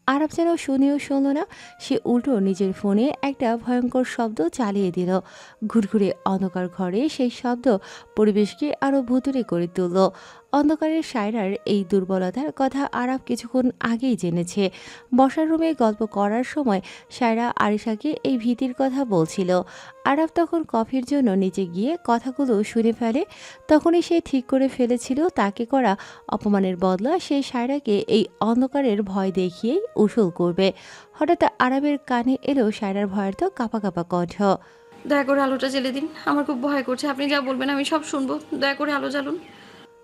আরব যেন শুনেও শুনল না। সে উল্টো নিজের ফোনে একটা ভয়ঙ্কর শব্দ চালিয়ে দিল। ঘুরঘুরে অন্ধকার ঘরে সেই শব্দ পরিবেশকে আরো ভুতুড়ে করে তুলল। অন্ধকারের সায়রার এই দুর্বলতার কথা আরব কিছুক্ষণ আগেই জেনেছে। বসার রুমে গল্প করার সময় সায়রা আরিশাকে এই ভীতির কথা বলছিল। আরব তখন কফির জন্য নিচে গিয়ে কথাগুলো শুনে ফেলে। তখনই সে ঠিক করে ফেলেছিল তাকে করা অপমানের বদলা সে সায়রাকে এই অন্ধকারের ভয় দেখিয়েই উসুল করবে। হঠাৎ আরবের কানে এলো সায়রার ভয়ার্থ কাঁপা কাঁপা কণ্ঠ। দয়া করে আলোটা জ্বেলে দিন, আমার খুব ভয় করছে। আপনি যা বলবেন আমি সব শুনবো, দয়া করে আলো জ্বালুন।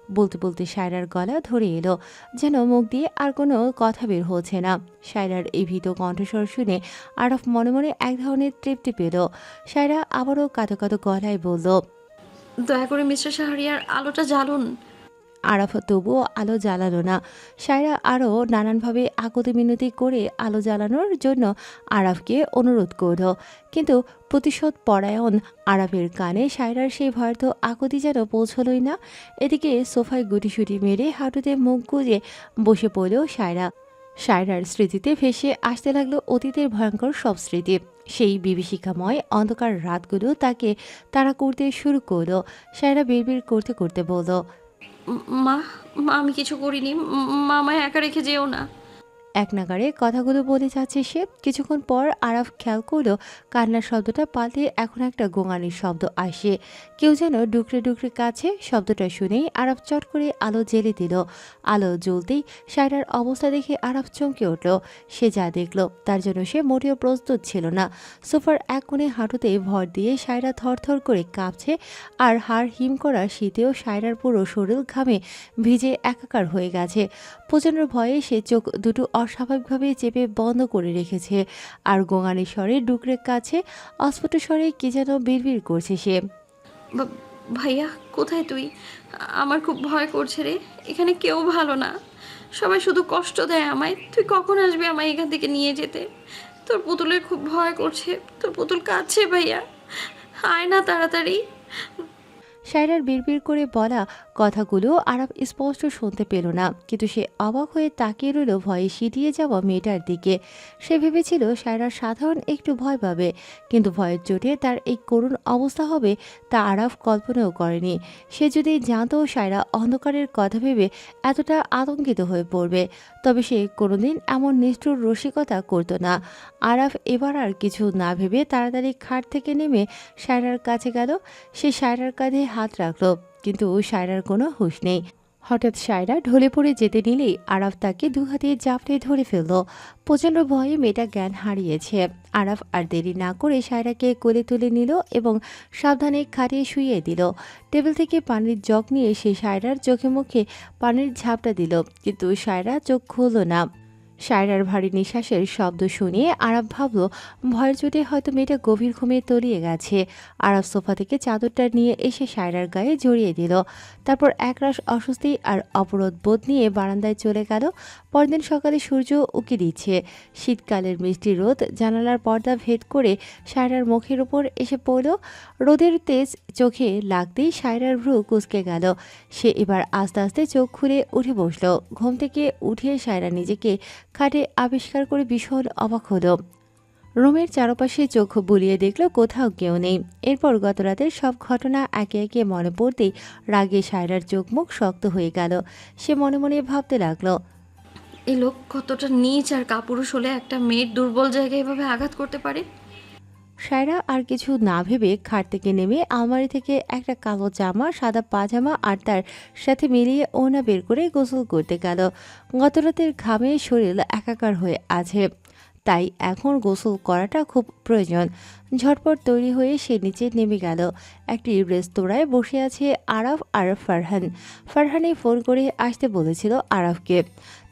বলতে বলতে সায়রার গলা ধরে এলো, যেন মুখ দিয়ে আর কোনো কথা বের হচ্ছে না। সায়রার এই ভীত কণ্ঠস্বর শুনে আরব মনে মনে এক ধরনের তৃপ্তি পেল। সায়রা আবারও কাঁদো কাঁদো গলায় বলল, দয়া করে মিস্টার শাহরিয়ার আলোটা জ্বালুন। আরাফা তবুও আলো জ্বালালো না। সায়রা আরও নানানভাবে আকুতি মিনতি করে আলো জ্বালানোর জন্য আরাফকে অনুরোধ করল, কিন্তু প্রতিশোধ পরায়ণ আরাফের কানে সায়রার সেই ভয়ার্থ আকুতি যেন পৌঁছলই না। এদিকে সোফায় গুটিসুটি মেরে হাঁটুতে মুখ গুজে বসে পড়ল সায়রা। সায়রার স্মৃতিতে ভেসে আসতে লাগলো অতীতের ভয়ঙ্কর সব স্মৃতি। সেই বিভীষিকাময় অন্ধকার রাতগুলো তাকে তাড়া করতে শুরু করলো। সায়রা বিড়বিড় করতে করতে বলল, মা, মা আমি কিছু করিনি। মা আমায় একা রেখে যেও না। এক নাগাড়ে কথাগুলো বলে যাচ্ছে সে। কিছুক্ষণ পর আরাফ খেয়াল করলো কান্নার শব্দটা পাল্টে এখন একটা গোঙানির শব্দ আসে। কেউ যেন ডুকরে ডুকরে কাছে। শব্দটা শুনেই আরাফ চট করে আলো জ্বেলে দিল। আলো জ্বলতেই সায়রার অবস্থা দেখে আরাফ চমকে উঠল। সে যা দেখলো তার জন্য সে মোটেও প্রস্তুত ছিল না। সোফার এক কোণে হাঁটুতে ভর দিয়ে সায়রা থরথর করে কাঁপছে, আর হাড় হিম করা শীতেও সায়রার পুরো শরীর ঘামে ভিজে একাকার হয়ে গেছে। প্রচণ্ড ভয়ে সে চোখ দুটো অস্বাভাবিকভাবে চেপে বন্ধ করে রেখেছে, আর গোঙানির স্বরে ডুকরে কাছে অস্ফুট স্বরে কি যেন বিড়বিড় করছে সে। ভাইয়া, কোথায় তুই? আমার খুব ভয় করছে রে। এখানে কেউ ভালো না, সবাই শুধু কষ্ট দেয় আমায়। তুই কখন আসবি আমায় এখান থেকে নিয়ে যেতে? তোর পুতুলের খুব ভয় করছে, তোর পুতুল কাঁদছে ভাইয়া, আয় না তাড়াতাড়ি। সায়রার বিড়বিড় করে বলা কথাগুলো আরাফ স্পষ্ট শুনতে পেল না, কিন্তু সে অবাক হয়ে তাকিয়ে রইল ভয়ে সিটিয়ে যাওয়া মেয়েটার দিকে। সে ভেবেছিল সায়রা সাধারণ একটু ভয় পাবে, কিন্তু ভয়ের চোটে তার এই করুণ অবস্থা হবে তা আরাফ কল্পনাও করেনি। সে যদি জানতো সায়রা অন্ধকারের কথা ভেবে এতটা আতঙ্কিত হয়ে পড়বে, তবে সে কোনোদিন এমন নিষ্ঠুর রসিকতা করতো না। আরাফ এবার আর কিছু না ভেবে তাড়াতাড়ি খাট থেকে নেমে সায়রার কাছে গেল। সে সায়রার কাঁধে হাত রাখল, কিন্তু সায়রার কোনো হুঁশ নেই। হঠাৎ সায়রা ঢলে পড়ে যেতে নিলেই আরাফ তাকে দু হাতে জাপটে ধরে ফেলল। প্রচণ্ড ভয়ে মেয়েটা জ্ঞান হারিয়েছে। আরাফ আর দেরি না করে সায়রাকে কোলে তুলে নিল এবং সাবধানে খাটিয়ে শুইয়ে দিল। টেবিল থেকে পানির জগ নিয়ে সে সায়রার চোখে মুখে পানির ঝাপটা দিল, কিন্তু সায়রা চোখ খুলল না। সায়রার ভারী নিঃশ্বাসের শব্দ শুনে আরাফ ভাবল ভয়ের চোটে হয়তো মেয়েটা গভীর ঘুমে তলিয়ে গেছে। আরাফ সোফা থেকে চাদরটা নিয়ে এসে সায়রার গায়ে জড়িয়ে দিল। তারপর একরাশ অস্বস্তি আর অপরাধ বোধ নিয়ে বারান্দায় চলে গেল। পরদিন সকালে সূর্য উকি দিচ্ছে। শীতকালের মিষ্টি রোদ জানালার পর্দা ভেদ করে সায়রার মুখের উপর এসে পড়ল। রোদের তেজ চোখে লাগতেই সায়রার ভ্রু কুঁচকে গেল। সে এবার আস্তে আস্তে চোখ খুলে উঠে বসল। ঘুম থেকে উঠে সায়রা নিজেকে খাটে আবিষ্কার করে ভীষণ অবাক হলো। রুমের চারপাশে চোখ বুলিয়ে দেখল কোথাও কেউ নেই। এরপর গত রাতের সব ঘটনা একে একে মনে পড়তেই রাগে সায়রার চোখ মুখ শক্ত হয়ে গেল। সে মনে মনে ভাবতে লাগলো, এই লোক কতটা নীচ আর কাপুরুষ হলে একটা মেয়ের দুর্বল জায়গায় এভাবে আঘাত করতে পারে। সায়রা আর কিছু না ভেবে খাট থেকে নেমে আলমারি থেকে একটা কালো জামা, সাদা পাজামা আর তার সাথে মিলিয়ে ওড়না বের করে গোসল করতে গেল। গতরাতের ঘামে শরীর একাকার হয়ে আছে, তাই এখন গোসল করাটা খুব প্রয়োজন। ঝটপট তৈরি হয়ে সে নিচে নেমে গেল। একটি রেস্তোরাঁয় বসে আছে আরাফ আর ফারহান। ফারহানে ফোন করে আসতে বলেছিল আরাফকে,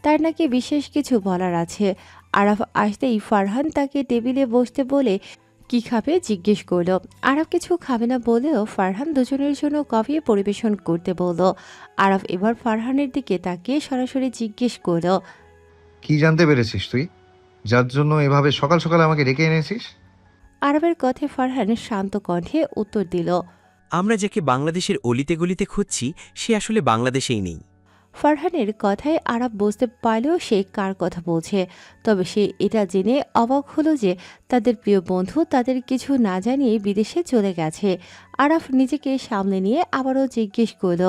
তার নাকি বিশেষ কিছু বলার আছে। আরাফ আসতেই ফারহান তাকে টেবিলে বসতে বলে কি খাবে জিজ্ঞেস করলো। আরাফ কিছু খাবে না বলেও ফারহান দুজনের জন্য কফি পরিবেশন করতে বলল। আরাফ এবার ফারহানের দিকে তাকিয়ে সরাসরি জিজ্ঞেস করলো, কি জানতে পেরেছিস তুই, যার জন্য এভাবে সকাল সকাল আমাকে ডেকে এনেছিস? আরবের কথায় ফারহান শান্ত কণ্ঠে উত্তর দিল। আমরা যাকে বাংলাদেশের অলিতে গলিতে খুঁজছি সে আসলে বাংলাদেশেই নেই। ফারহানের কথায় আরাফ বুঝতে পারলেও সে কার কথা বলছে। তবে সে এটা জেনে অবাক হলো যে তাদের প্রিয় বন্ধু তাদের কিছু না জানিয়ে বিদেশে চলে গেছে। আরাফ নিজেকে সামলে নিয়ে আবারও জিজ্ঞেস করল,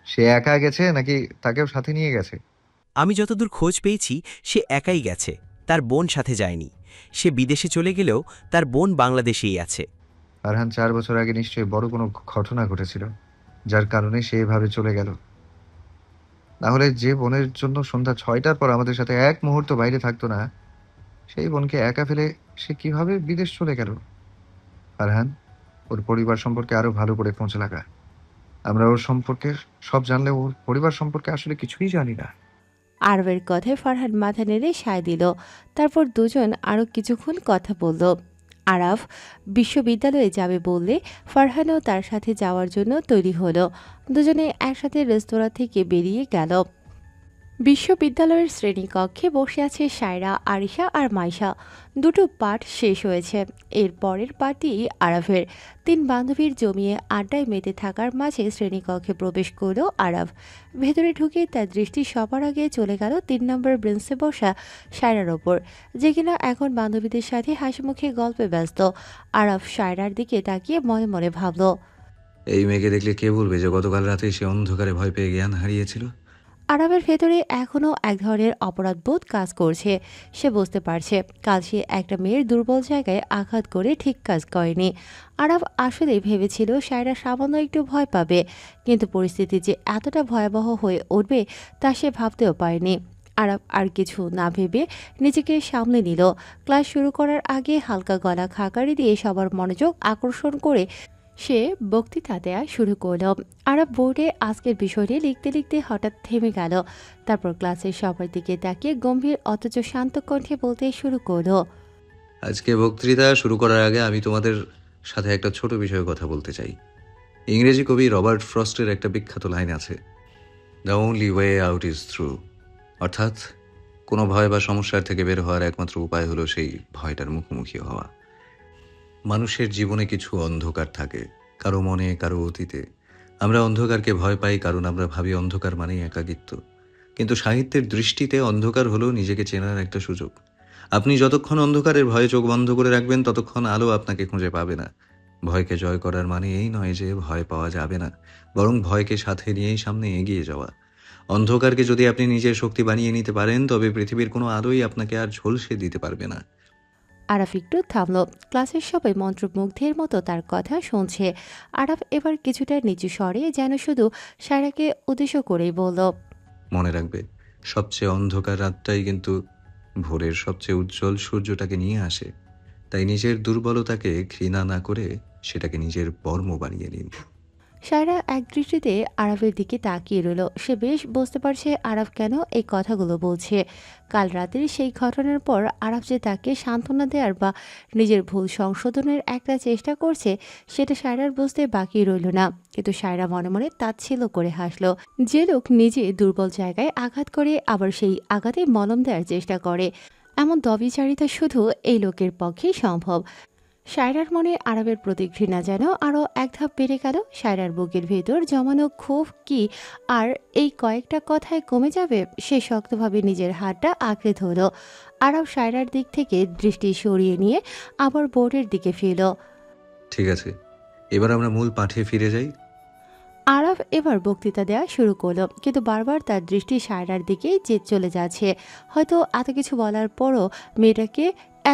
সে একা গেছে নাকি তাকেও সাথে নিয়ে গেছে? আমি যতদূর খোঁজ পেয়েছি সে একাই গেছে, তার বোন সাথে যায়নি। সে বিদেশে চলে গেলেও তার বোন বাংলাদেশেই আছে। ফারহান 4 বছর আগে নিশ্চয়ই বড় কোনো ঘটনা ঘটেছিল, যার কারণে সে এভাবে চলে গেল। নাহলে যে বোনের জন্য সন্ধ্যা 6টার পর আমাদের সাথে এক মুহূর্ত বাইরে থাকতো না, সেই বোনকে একা ফেলে সে কিভাবে বিদেশ চলে গেল? ফারহান, ওর পরিবার সম্পর্কে আরো ভালো করে খোঁজ লাগা। আমরা ওর সম্পর্কে সব জানলে ওর পরিবার সম্পর্কে আসলে কিছুই জানি না। আরবের কথায় ফারহান মাথা নেড়ে সায় দিল। তারপর দুজন আরও কিছুক্ষণ কথা বলল। আরাফ বিশ্ববিদ্যালয়ে যাবে বললে ফারহানও তার সাথে যাওয়ার জন্য তৈরি হলো। দুজনে একসাথে রেস্তোরাঁ থেকে বেরিয়ে গেল। বিশ্ববিদ্যালয়ের শ্রেণীকক্ষে বসে আছে সায়রা, আরিশা আর মাইশা। দুটো পাঠ শেষ হয়েছে। এর পরের পাঠটি আরাফের। 3 বান্ধবীর জমিয়ে আড্ডায় মেতে থাকার মাঝে শ্রেণীকক্ষে প্রবেশ করল আরাফ। ভেতরে ঢুকে তার দৃষ্টি সবার আগে চলে গেল 3 নম্বর বেঞ্চে বসা সায়রার ওপর, যে কিনা এখন বান্ধবীদের সাথে হাসিমুখে গল্পে ব্যস্ত। আরাফ সায়রার দিকে তাকিয়ে মনে মনে ভাবল, এই মেয়েকে দেখলে কে বলবে যে গতকাল রাতে সে অন্ধকারে ভয় পেয়ে জ্ঞান হারিয়েছিল? আরামের ভেতরে এখনও এক ধরনের অপরাধবোধ কাজ করছে। সে বুঝতে পারছে কাল সে একটা মেয়ের দুর্বল জায়গায় আঘাত করে ঠিক কাজ করেনি। আরাম আসলেই ভেবেছিল সায়রা সামান্য একটু ভয় পাবে, কিন্তু পরিস্থিতি যে এতটা ভয়াবহ হয়ে উঠবে তা সে ভাবতেও পারেনি। আরাম আর কিছু না ভেবে নিজেকে সামলে নিল। ক্লাস শুরু করার আগে হালকা গলা খাকারি দিয়ে সবার মনোযোগ আকর্ষণ করে সে বক্তৃতা দেয়া শুরু করল। আরাব বোর্ডে আজকের বিষয়টি লিখতে লিখতে হঠাৎ থেমে গেল। তারপর ক্লাসের সবার দিকে তাকিয়ে গম্ভীর অথচ শান্ত কণ্ঠে বলতে শুরু করলো, আজকে বক্তৃতা শুরু করার আগে আমি তোমাদের সাথে একটা ছোট বিষয়ে কথা বলতে চাই। ইংরেজি কবি রবার্ট ফ্রস্টের একটা বিখ্যাত লাইন আছে, the only way out is through. অর্থাৎ কোনো ভয় বা সমস্যার থেকে বের হওয়ার একমাত্র উপায় হলো সেই ভয়টার মুখোমুখি হওয়া। মানুষের জীবনে কিছু অন্ধকার থাকে, কারো মনে, কারো অতীতে। আমরা অন্ধকারকে ভয় পাই কারণ আমরা ভাবি অন্ধকার মানেই একাকিত্ব। কিন্তু সাহিত্যের দৃষ্টিতে অন্ধকার হলো নিজেকে চেনার একটা সুযোগ। আপনি যতক্ষণ অন্ধকারের ভয়ে চোখ বন্ধ করে রাখবেন ততক্ষণ আলো আপনাকে খুঁজে পাবে না। ভয়কে জয় করার মানে এই নয় যে ভয় পাওয়া যাবে না, বরং ভয়কে সাথে নিয়েই সামনে এগিয়ে যাওয়া। অন্ধকারকে যদি আপনি নিজের শক্তি বানিয়ে নিতে পারেন তবে পৃথিবীর কোনো আলোই আপনাকে আর ঝলসে দিতে পারবে না। আরাফ একটু থামল। ক্লাসের সবাই মন্ত্রমুগ্ধের মতো তার কথা শুনছে। আরাফ এবার কিছুটা নিচু স্বরে যেন শুধু সায়রাকে উদ্দেশ্য করেই বলল, মনে রাখবে, সবচেয়ে অন্ধকার রাতটাই কিন্তু ভোরের সবচেয়ে উজ্জ্বল সূর্যটাকে নিয়ে আসে। তাই নিজের দুর্বলতাকে ঘৃণা না করে সেটাকে নিজের বর্ম বানিয়ে নিন। সায়রা এক দৃষ্টিতে আরাফের দিকে তাকিয়ে রইল। সে বেশ বুঝতে পারছে আরাফ কেন এই কথাগুলো বলছে। কাল রাতের সেই ঘটনার পর আরাফ যে তাকে সান্ত্বনা দেওয়ার বা নিজের ভুল সংশোধনের একটা চেষ্টা করছে সেটা সায়রার বুঝতে বাকি রইল না। কিন্তু সায়রা মনে মনে তাচ্ছিল্য করে হাসল। যে লোক নিজে দুর্বল জায়গায় আঘাত করে আবার সেই আঘাতে মলম দেওয়ার চেষ্টা করে, এমন দবিচারিতা শুধু এই লোকের পক্ষেই সম্ভব। সায়রার মনে আরবের প্রতি ঘৃণা যেন আরও এক ধাপ বেড়ে গেল। সায়রার বুকের ভেতর জমানো ক্ষোভ কি আর এই কয়েকটা কথায় কমে যাবে? সে শক্তভাবে নিজের হাতটা আঁকড়ে ধরল। আরব সায়রার দিক থেকে দৃষ্টি সরিয়ে নিয়ে আবার বোর্ডের দিকে ফিরল। ঠিক আছে, এবার আমরা মূল পাঠে ফিরে যাই। আরাফ এবার বক্তৃতা দেওয়া শুরু করলো, কিন্তু বারবার তার দৃষ্টি সায়রার দিকেই চলে যাচ্ছে। হয়তো এত কিছু বলার পরও মেয়েটাকে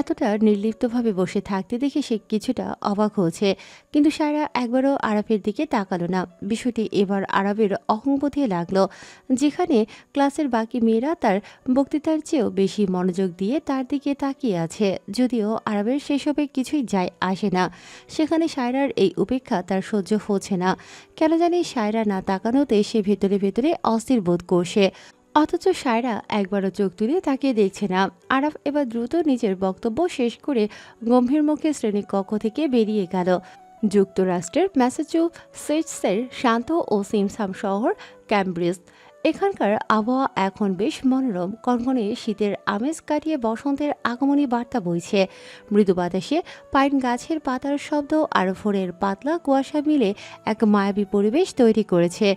এতটা নির্লিপ্তভাবে বসে থাকতে দেখে সে কিছুটা অবাক হয়েছে। কিন্তু সায়রা একবারও আরাফের দিকে তাকালো না। বিষয়টি এবার আরবের অহংবোধে লাগলো। যেখানে ক্লাসের বাকি মেয়েরা তার বক্তৃতার চেয়েও বেশি মনোযোগ দিয়ে তার দিকে তাকিয়ে আছে, যদিও আরবের সেসবে কিছুই যায় আসে না, সেখানে সায়রার এই উপেক্ষা তার সহ্য হচ্ছে না। কেন জানি সায়রা না তাকানোতে সে ভেতরে ভেতরে অস্থির বোধ করছে। অথচ সায়রা একবারও চোখ তুলে তাকিয়ে দেখছে না। আরাফ এবার দ্রুত নিজের বক্তব্য শেষ করে গম্ভীর মুখে শ্রেণীকক্ষ থেকে বেরিয়ে গেল। যুক্তরাষ্ট্রের ম্যাসাচুসেটসের শান্ত ও সিমসাম শহর ক্যামব্রিজ। এখানকার আবহাওয়া এখন বেশ মনোরম। কনকনে শীতের আমেজ কাটিয়ে বসন্তের আগমনী বার্তা বইছে। মৃদু বাতাসে পাইন গাছের পাতার শব্দ আর ভোরের পাতলা কুয়াশা মিলে এক মায়াবী পরিবেশ তৈরি করেছে।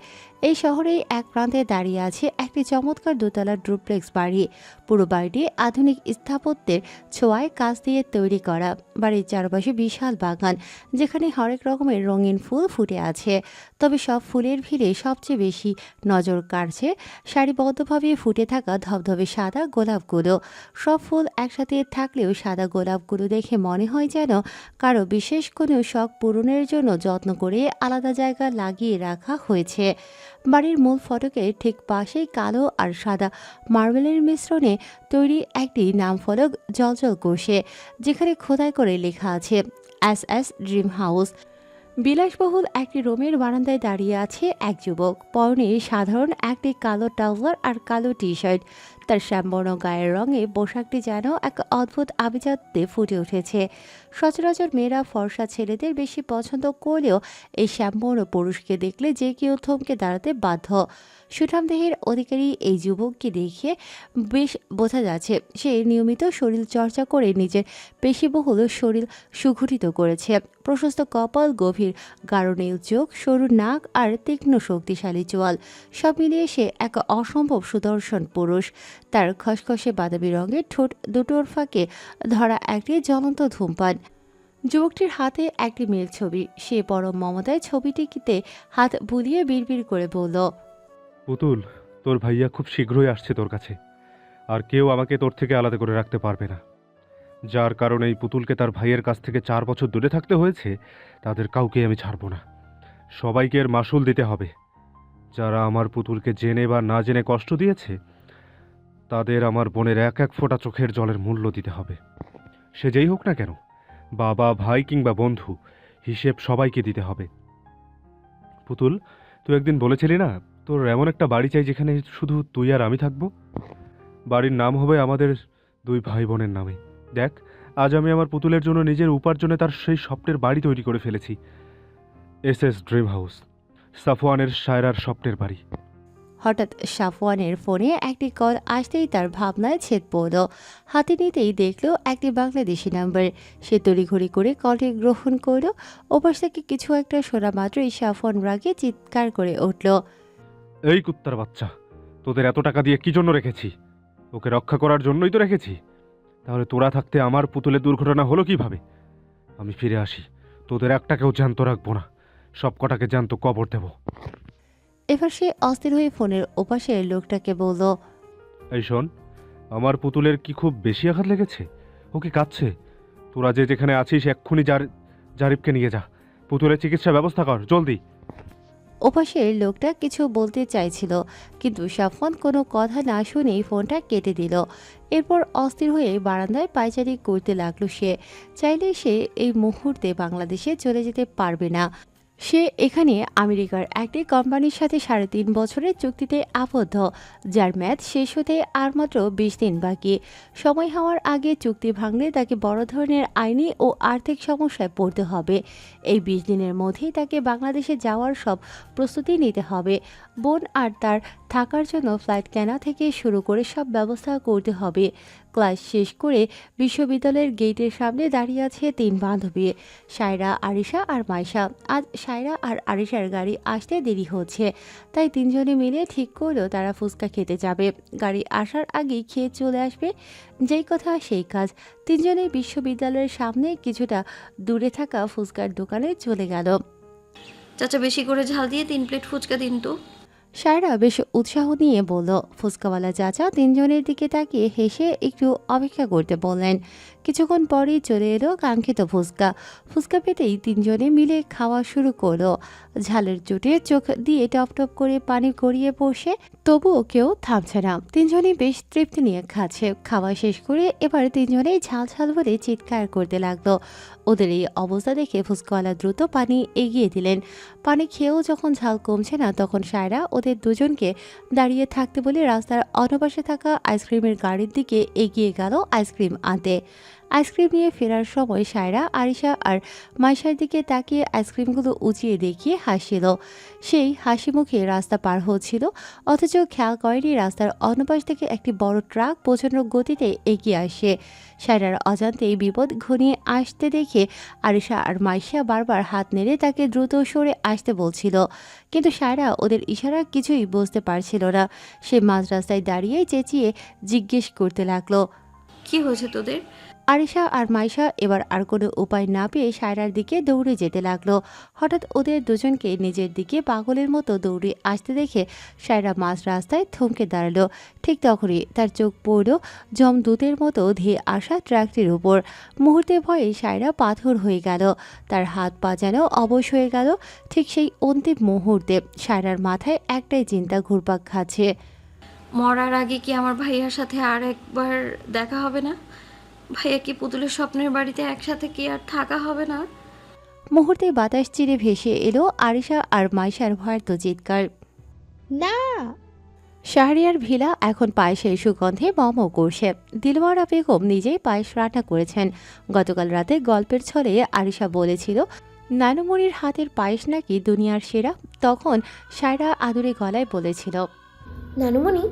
এই শহরেই এক প্রান্তে দাঁড়িয়ে আছে একটি চমৎকার দোতলা ডুপ্লেক্স বাড়ি। পুরো বাড়িটি আধুনিক স্থাপত্যের ছোঁয়ায় কাঁচ দিয়ে তৈরি করা। বাড়ির চারপাশে বিশাল বাগান, যেখানে হরেক রকমের রঙিন ফুল ফুটে আছে। তবে সব ফুলের ভিড়ে সবচেয়ে বেশি নজর কাড়ছে সারিবদ্ধভাবে ফুটে থাকা ধবধবে সাদা গোলাপগুলো। সব ফুল একসাথে থাকলেও সাদা গোলাপগুলো দেখে মনে হয় যেন কারো বিশেষ কোনো শখ পূরণের জন্য যত্ন করে আলাদা জায়গা লাগিয়ে রাখা হয়েছে। বাড়ির মূল ফটকের ঠিক পাশেই কালো আর সাদা মার্বেলের মিশ্রণে তৈরি একটি নামফলক জ্বলজ্বল করছে, যেখানে খোদাই করে লেখা আছে SS ড্রিম হাউস। বিলাসবহুল একটি রুমের বারান্দায় দাঁড়িয়ে আছে এক যুবক। পরনে সাধারণ একটি কালো ট্রাউজার আর কালো টি শার্ট। তার শ্যামবর্ণ গায়ের রঙে পোশাকটি যেন এক অদ্ভুত আভিজাত্যে ফুটে উঠেছে। সচরাচর মেয়েরা ফর্সা ছেলেদের বেশি পছন্দ করলেও এই শ্যামবর্ণ পুরুষকে দেখলে যে কেউ থমকে দাঁড়াতে বাধ্য। সুঠাম দেহের অধিকারী এই যুবককে দেখে বেশ বোঝা যাচ্ছে সে নিয়মিত শরীর চর্চা করে নিজের পেশিবহুল শরীর সুগঠিত করেছে। প্রশস্ত কপাল, গভীর গাঢ় নীল চোখ, সরু নাক আর তীক্ষ্ণ শক্তিশালী চোয়াল, সব মিলিয়ে সে এক অসম্ভব সুদর্শন পুরুষ। তার খসখসে বাদামি রঙের ঠোঁট দুটোর ফাঁকে ধরা একটি জ্বলন্ত ধূমপান। যুবকটির হাতে একটি মেল ছবি। সে পরম মমতায় ছবিটিতে হাত বুলিয়ে বিড়বিড় করে বলল, পুতুল, তোর ভাইয়া খুব শীঘ্রই আসছে তোর কাছে। আর কেউ আমাকে তোর থেকে আলাদা করে রাখতে পারবে না। যার কারণে এই পুতুলকে তার ভাইয়ের কাছ থেকে 4 বছর দূরে থাকতে হয়েছে, তাদের কাউকে আমি ছাড়ব না। সবাইকে এর মাসুল দিতে হবে। যারা আমার পুতুলকে জেনে বা না জেনে কষ্ট দিয়েছে, তাদের আমার বোনের এক এক ফোঁটা চোখের জলের মূল্য দিতে হবে। সে যেই হোক না কেন, বাবা, ভাই কিংবা বন্ধু, হিসেব সবাইকে দিতে হবে। পুতুল, তুই একদিন বলেছিলি না তোর এমন একটা বাড়ি চাই যেখানে শুধু তুই আর আমি থাকবো? বাড়ির নাম হবে আমাদের 2 ভাই বোনের নামে। দেখ, আজ আমি আমার পুতুলের জন্য নিজের উপার্জনে তার সেই স্বপ্নের বাড়ি তৈরি করে ফেলেছি। SS ড্রিম হাউস, সাফওয়ানের শায়রার স্বপ্নের বাড়ি। হঠাৎ সাফওয়ানের ফোনে একটি কল আসতেই তার ভাবনায় ছেদ পড়ল। হাতে নিতেই দেখল একটি বাংলাদেশি নাম্বার। সে তড়িঘড়ি করে কলটি গ্রহণ করল। ওপাশ থেকে কিছু একটা শোনা মাত্রই সাফওয়ান রাগে চিৎকার করে উঠল, এই কুত্তার বাচ্চা, তোদের এত টাকা দিয়ে কি জন্য রেখেছি? ওকে রক্ষা করার জন্যই তো রেখেছি। তাহলে তোরা থাকতে আমার পুতুলের দুর্ঘটনা হলো কিভাবে? আমি ফিরে আসি, তোদের একটাকেও জ্যান্ত রাখবো না, সব কটাকে জ্যান্ত কবর দেব। এবার সে অস্থির হয়ে ফোনের ওপাশের লোকটাকে বলল, এই শোন, আমার পুতুলের কি খুব বেশি আঘাত লেগেছে? ও কি কাঁদছে? তোরা যে যেখানে আছিস এক্ষুনি জারিফকে নিয়ে যা। পুতুলের চিকিৎসা ব্যবস্থা কর, জলদি। ওপাশের লোকটা কিছু বলতে চাইছিল, কিন্তু সাফওয়ান কোনো কথা না শুনেই ফোনটা কেটে দিল। এরপর অস্থির হয়ে বারান্দায় পায়চারি করতে লাগলো সে। চাইলে সে এই মুহূর্তে বাংলাদেশে চলে যেতে পারবে না। সে এখানে আমেরিকার একটি কোম্পানির সাথে 3.5 বছরের চুক্তিতে আবদ্ধ, যার মেয়াদ শেষ হতে আর মাত্র 20 দিন বাকি। সময় হওয়ার আগে চুক্তি ভাঙলে তাকে বড় ধরনের আইনি ও আর্থিক সমস্যায় পড়তে হবে। এই 20 দিনের মধ্যেই তাকে বাংলাদেশে যাওয়ার সব প্রস্তুতি নিতে হবে। বোন আর তার থাকার জন্য ফ্লাইট কেনা থেকে শুরু করে সব ব্যবস্থা করতে হবে। ক্লাস শেষ করে বিশ্ববিদ্যালয়ের গেটের সামনে দাঁড়িয়ে আছে 3 বান্ধবী, সায়রা, আরিশা আর মাইশা। আজ সায়রা আর আরিশার গাড়ি আসতে দেরি হচ্ছে, তাই 3 জনে মিলে ঠিক করলো তারা ফুচকা খেতে যাবে। গাড়ি আসার আগেই খেয়ে চলে আসবে। যেই কথা সেই কাজ। 3 জনে বিশ্ববিদ্যালয়ের সামনে কিছুটা দূরে থাকা ফুচকার দোকানে চলে গেল। চাচা, বেশি করে ঝাল দিয়ে 3 প্লেট ফুচকা দিন তো। সায়রা বেশ উৎসাহ নিয়ে বলল। ফুচকাওয়ালা চাচা 3 জনের দিকে তাকিয়ে হেসে একটু অপেক্ষা করতে বললেন। কিছুক্ষণ পরেই চলে এলো কাঙ্ক্ষিত ফুচকা। ফুচকা পেতেই 3 জনে মিলে খাওয়া শুরু করলো। ঝালের চোটে চোখ দিয়ে টপ টপ করে পানি গড়িয়ে পড়ছে, তবুও কেউ থামছে না। 3 জনই বেশ তৃপ্তি নিয়ে খাচ্ছে। খাওয়া শেষ করে এবার 3 জনেই ঝাল ঝাল বলে চিৎকার করতে লাগলো। ওদের এই অবস্থা দেখে ফুচকাওয়ালা দ্রুত পানি এগিয়ে দিলেন। পানি খেয়েও যখন ঝাল কমছে না, তখন সায়রা ওদের দুজনকে দাঁড়িয়ে থাকতে বলে রাস্তার অন্যপাশে থাকা আইসক্রিমের গাড়ির দিকে এগিয়ে গেল আইসক্রিম আনতে। আইসক্রিম নিয়ে ফেরার সময় সায়রা আরিশা আর মাইশার দিকে তাকিয়ে আইসক্রিমগুলো উঁচিয়ে দেখিয়ে হাসছিল। সেই হাসি মুখে রাস্তা পার হচ্ছিল, অথচ খেয়াল করেনি রাস্তার অন্য পাশ থেকে একটি বড় ট্রাক প্রচণ্ড গতিতে এগিয়ে আসে। সায়রার অজান্তেই বিপদ ঘনিয়ে আসতে দেখে আরিশা আর মাইশা বারবার হাত নেড়ে তাকে দ্রুত সরে আসতে বলছিল, কিন্তু সায়রা ওদের ইশারা কিছুই বুঝতে পারছিল না। সে মাঝ রাস্তায় দাঁড়িয়ে চেঁচিয়ে জিজ্ঞেস করতে লাগলো। কি হয়েছে তোদের? আরিশা আর মাইশা এবার আর কোনো উপায় না পেয়ে সায়রার দিকে দৌড়ে যেতে লাগলো। হঠাৎ ওদের দুজনকে নিজের দিকে পাগলের মতো দৌড়ে আসতে দেখে সায়রা মাঝ রাস্তায় থমকে দাঁড়ালো। ঠিক তখনই তার চোখ পড়ল জমদূতের মতো ধেয়ে আসা ট্রাকটির উপর। মুহূর্তে ভয়ে সায়রা পাথর হয়ে গেল, তার হাত পা যেন অবশ হয়ে গেল। ঠিক সেই অন্তিম মুহূর্তে সায়রার মাথায় একটাই চিন্তা ঘুরপাক খাচ্ছে। মরার আগে কি আমার ভাইয়ার সাথে আর একবার দেখা হবে না? ভাইয়া কি পুতুলের স্বপ্নের বাড়িতে একসাথে কি আর থাকা হবে না? মুহূর্তে বাতাস চিরে ভেসে এলো আরিশা আর মাইশার ভয়ার্ত চিৎকার। না! শাহরিয়ার ভিলা এখন পায়েসের সুগন্ধে মম করছে। দিলওয়ারা বেগম নিজেই পায়েস রান্না করেছেন। গতকাল রাতে গল্পের ছলে আরিশা বলেছিল নানুমণির হাতের পায়েস নাকি দুনিয়ার সেরা। তখন সায়রা আদুরে গলায় বলেছিল, নানুমণি,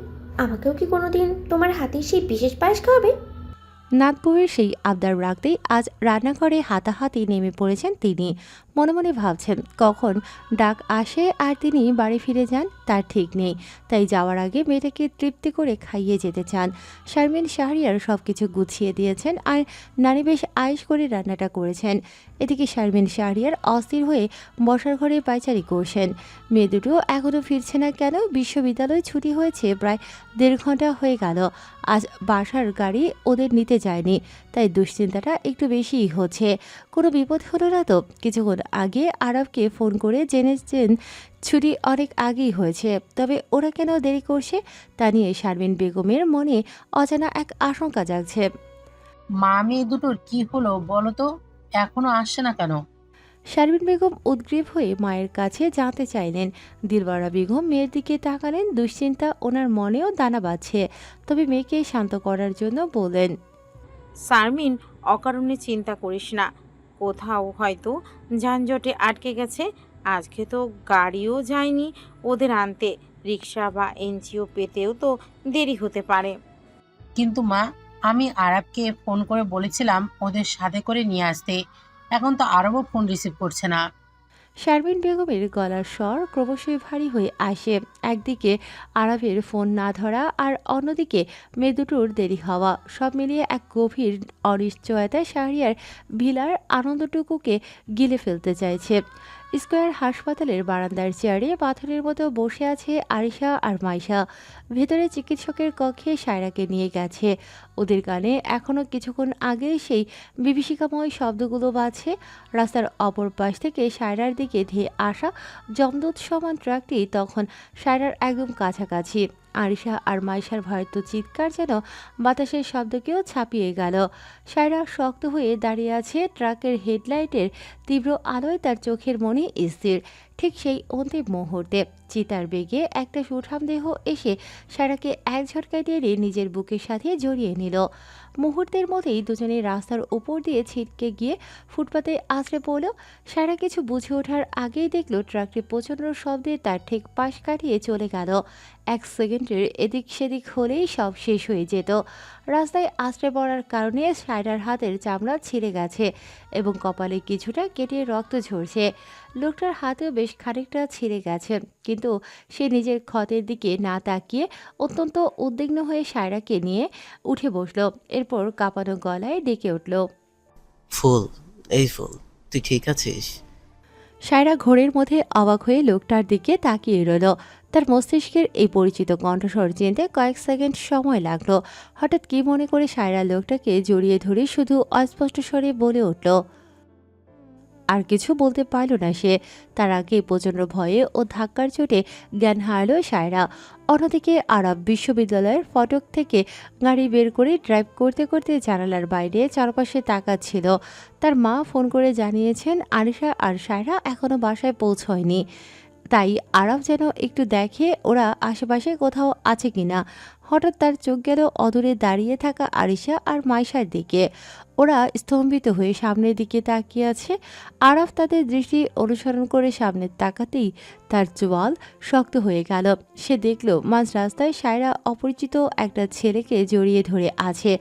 আমাকেও কি কোনোদিন তোমার হাতের সেই বিশেষ পায়েস খাওয়াবে? নাতবউয়ের সেই আবদার রাখতেই আজ রান্নাঘরে হাতাহাতি নেমে পড়েছেন তিনি। মনে মনে ভাবছেন কখন ডাক আসে আর তিনি বাড়ি ফিরে যান তার ঠিক নেই। তাই যাওয়ার আগে মেয়েটাকে তৃপ্তি করে খাইয়ে যেতে চান। শারমিন শাহরিয়ার সব কিছু গুছিয়ে দিয়েছেন আর নানি বেশ আয়েশ করে রান্নাটা করেছেন। এদিকে শারমিন শাহরিয়ার অস্থির হয়ে বসার ঘরে পায়চারি করছেন। মেয়ে দুটো এখনও ফিরছে না কেন? বিশ্ববিদ্যালয় ছুটি হয়েছে প্রায় 1.5 ঘন্টা হয়ে গেল। আজ বাসার গাড়ি ওদের নিতে যায়নি, তাই দুশ্চিন্তাটা একটু বেশিই হচ্ছে। কোনো বিপদ হলো না তো? কিছুক্ষণ আগে আরবকে ফোন করে জেনেছেন ছুটি অনেক আগেই হয়েছে, তবে ওরা কেন দেরি করছে তা নিয়ে শারমিন বেগমের মনে অজানা এক আশঙ্কা জাগছে। মা মেয়ে দুটোর কি হলো বলো তো, এখনো আসছে না কেন? শারমিন বেগম উদ্গ্রীব হয়ে মায়ের কাছে জানতে চাইলেন। দিলওয়ারা বেগম মেয়ের দিকে তাকালেন। দুশ্চিন্তা ওনার মনেও দানা বাঁধছে, তবে মেয়েকে শান্ত করার জন্য বললেন, শারমিন, অকারণে চিন্তা করিস না। কোথাও হয়তো যানজটে আটকে গেছে। আজকে তো গাড়িও যায়নি ওদের আনতে। রিক্সা বা এনজিও পেতেও তো দেরি হতে পারে। কিন্তু মা, আমি আরবকে ফোন করে বলেছিলাম ওদের সাথে করে নিয়ে আসতে। এখন তো আরবও ফোন রিসিভ করছে না। শারমিন বেগমের গলার স্বর ক্রমশই ভারী হয়ে আসে। একদিকে আরবের ফোন না ধরা আর অন্যদিকে মেয়ে দুটোর দেরি হওয়া, সব মিলিয়ে এক গভীর অনিশ্চয়তা শাহরিয়ার ভিলার আনন্দটুকুকে গিলে ফেলতে চাইছে। স্কয়ার হাসপাতালের বারান্দার চেয়ারে পাথরের মতো বসে আছে আরিশা আর মাইশা। ভেতরে চিকিৎসকের কক্ষে সায়রাকে নিয়ে গেছে। ওদের কানে এখনও কিছুক্ষণ আগে সেই বিভীষিকাময় শব্দগুলো বাজছে। রাস্তার অপর পাশ থেকে সায়রার দিকে ধেয়ে আসা জমদূত সমান ট্রাকটি তখন সায়রার একদম কাছাকাছি। আরিশা আর মাইশার ভয়ার্ত চিৎকার যেন বাতাসের শব্দকেও ছাপিয়ে গেল। সায়রা শক্ত হয়ে দাঁড়িয়ে আছে। ট্রাকের হেডলাইটের তীব্র আলোয় তার চোখের মনি স্থির। ঠিক সেই অন্তিম মুহূর্তে চিতার বেগে একটা সুঠাম দেহ এসে সায়রাকে এক ঝটকায় টেনে নিজের বুকের সাথে জড়িয়ে নিল। মুহূর্তের মধ্যেই দুজনে রাস্তার উপর দিয়ে ছিটকে গিয়ে ফুটপাতে আছড়ে পড়ল। সায়রা কিছু বুঝে ওঠার আগেই দেখল ট্রাকটি প্রচণ্ড শব্দে তার ঠিক পাশ কাটিয়ে চলে গেল। 1 সেকেন্ডের এদিক সেদিক হলেই সব শেষ হয়ে যেত। রাস্তায় আছড়ে পড়ার কারণে সায়রার হাতের চামড়া ছিঁড়ে গেছে এবং কপালে কিছুটা কেটে রক্ত ঝরছে। লোকটার হাতেও বেশ খানিকটা ছিঁড়ে গেছে, কিন্তু সে নিজের ক্ষতের দিকে না তাকিয়ে অত্যন্ত উদ্বিগ্ন হয়ে সায়রাকে নিয়ে উঠে বসল। এরপর কাঁপানো গলায় ডেকে উঠল, ফুল, এই ফুল, তুই ঠিক আছিস? সায়রা ঘোরের মধ্যে অবাক হয়ে লোকটার দিকে তাকিয়ে রইল। তার মস্তিষ্কের এই পরিচিত কণ্ঠস্বর চিনতে কয়েক সেকেন্ড সময় লাগলো। হঠাৎ কি মনে করে সায়রা লোকটাকে জড়িয়ে ধরে শুধু অস্পষ্ট স্বরে বলে উঠল। আর কিছু বলতে পারল না সে। তার আগে প্রচণ্ড ভয়ে ও ধাক্কার চোটে জ্ঞান হারাল সায়রা। অন্যদিকে আরব বিশ্ববিদ্যালয়ের ফটক থেকে গাড়ি বের করে ড্রাইভ করতে করতে জানালার বাইরে চারপাশে তাকাচ্ছিল। তার মা ফোন করে জানিয়েছেন আরিশা আর সায়রা এখনও বাসায় পৌঁছয়নি। তাই আরব যেন একটু দেখে ওরা আশেপাশে কোথাও আছে কিনা। হঠাৎ তার চোখ গেল অদূরে দাঁড়িয়ে থাকা আরিশা আর মাইশার দিকে। ওরা স্তম্ভিত হয়ে সামনের দিকে তাকিয়ে আছে। আরাফ তাদের দৃষ্টি অনুসরণ করে সামনে তাকাতেই তার চোয়াল শক্ত হয়ে গেল। সে দেখল মাঝ রাস্তায় সায়রা অপরিচিত একটা ছেলেকে জড়িয়ে ধরে আছে।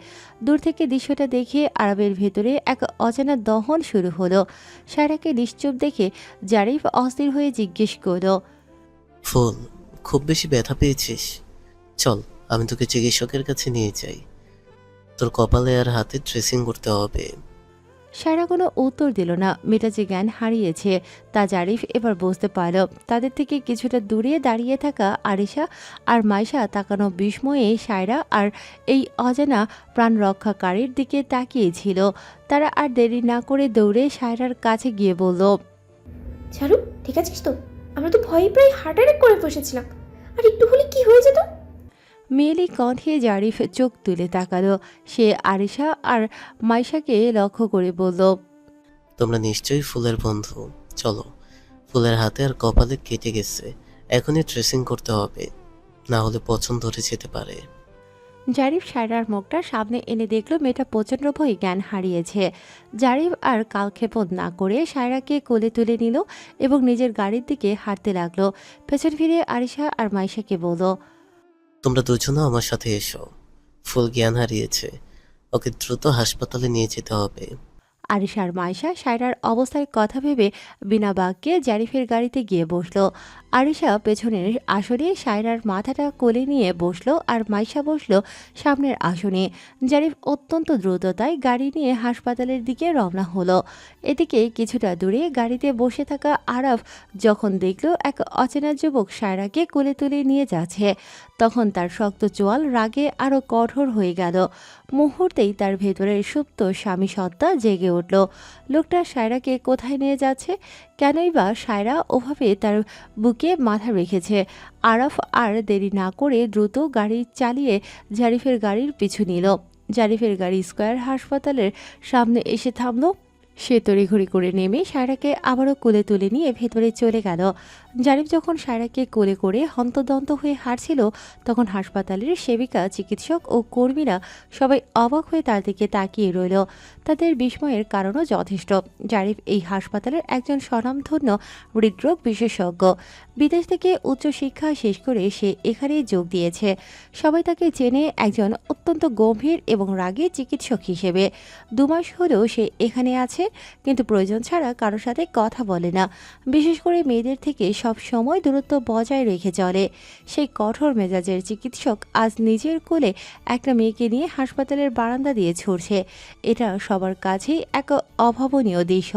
দূর থেকে দৃশ্যটা দেখে আরবের ভেতরে এক অজানা দহন শুরু হলো। সায়রাকে নিশ্চুপ দেখে জারিফ অস্থির হয়ে জিজ্ঞেস করল, ফুল, খুব বেশি ব্যথা পেয়েছিস? চল, আমি তোকে চিকিৎসকের কাছে নিয়ে যাই। তোর কপালে আর হাতে ড্রেসিং করতে হবে। সায়রা কোনো উত্তর দিল না। মেয়েটা যে জ্ঞান হারিয়েছে তা জারিফ এবার বুঝতে পারল। তাদের থেকে কিছুটা দূরে দাঁড়িয়ে থাকা আরিশা আর মাইশা তাকানো বিস্ময়ে সায়রা আর এই অজানা প্রাণ রক্ষাকারীর দিকে তাকিয়েছিল। তারা আর দেরি না করে দৌড়ে সায়রার কাছে গিয়ে বলল, ঝাড়ু, ঠিক আছিস তো? আমরা তো ভয়ে প্রায় হার্ট অ্যাটাক করে বসেছিলাম। আর একটু হলে কি হয়ে যেত। মেয়েলি কণ্ঠে জারিফ চোখ তুলে তাকালো। সে আরিশা আর মাইশাকে লক্ষ্য করে বলল, তোমরা নিশ্চয়ই ফুলের বন্ধু। চলো, ফুলের হাতে আর কপালে কেটে গেছে, এখনই ড্রেসিং করতে হবে, না হলে পছন্দ ধরে যেতে পারে। জারিফ সায়রার মুখটা সামনে এনে দেখল মেয়েটা প্রচণ্ড ভয়ে জ্ঞান হারিয়েছে। জারিফ আর কালক্ষেপণ না করে সায়রাকে কোলে তুলে নিল এবং নিজের গাড়ির দিকে হাঁটতে লাগলো। পেছন ফিরে আরিশা আর মাইশাকে বলল, তোমরা দুজনও আমার সাথে এসো। ফুল জ্ঞান হারিয়েছে, ওকে দ্রুত হাসপাতালে নিয়ে যেতে হবে। আরিশা আর মাইশা সায়রার অবস্থার কথা ভেবে বিনা বাক্যে জারিফের গাড়িতে গিয়ে বসলো। আরিশা পেছনের আসনে সায়রার মাথাটা কোলে নিয়ে বসলো আর মাইশা বসলো সামনের আসনে। জারিফ অত্যন্ত দ্রুততায় গাড়ি নিয়ে হাসপাতালের দিকে রওনা হলো। এদিকে কিছুটা দূরে গাড়িতে বসে থাকা আরাফ যখন দেখল এক অচেনা যুবক সায়রাকে কোলে তুলে নিয়ে যাচ্ছে, তখন তার শক্ত চোয়াল রাগে আরও কঠোর হয়ে গেল। মুহূর্তেই তার ভেতরের সুপ্ত স্বামী সত্তা জেগে উঠল। লোকটা সায়রাকে কোথায় নিয়ে যাচ্ছে? কেনই বা সায়রা ওভাবে তার বুকে মাথা রেখেছে? আরাফ আর দেরি না করে দ্রুত গাড়ি চালিয়ে জারিফের গাড়ির পিছু নিল। জারিফের গাড়ি স্কয়ার হাসপাতালের সামনে এসে থামল। সে তড়িঘড়ি করে নেমে সায়রাকে আবারও কোলে তুলে নিয়ে ভেতরে চলে গেল। জারিফ যখন সায়রাকে কোলে করে হন্তদন্ত হয়ে হাঁটছিল, তখন হাসপাতালের সেবিকা, চিকিৎসক ও কর্মীরা সবাই অবাক হয়ে তার দিকে তাকিয়ে রইল। তাদের বিস্ময়ের কারণও যথেষ্ট। জারিফ এই হাসপাতালের একজন স্বনামধন্য হৃদরোগ বিশেষজ্ঞ। বিদেশ থেকে উচ্চশিক্ষা শেষ করে সে এখানে যোগ দিয়েছে। সবাই তাকে চেনে একজন অত্যন্ত গম্ভীর এবং রাগী চিকিৎসক হিসেবে। 2 মাস হলেও সে এখানে আছে, কিন্তু প্রয়োজন ছাড়া কারোর সাথে কথা বলে না। বিশেষ করে মেয়েদের থেকে সব সময় দূরত্ব বজায় রেখে চলে। সেই কঠোর মেজাজের চিকিৎসক আজ নিজের কোলে একটা মেয়েকে নিয়ে হাসপাতালের বারান্দা দিয়ে ছুটছে। এটা সবার কাছেই এক অভাবনীয় দৃশ্য।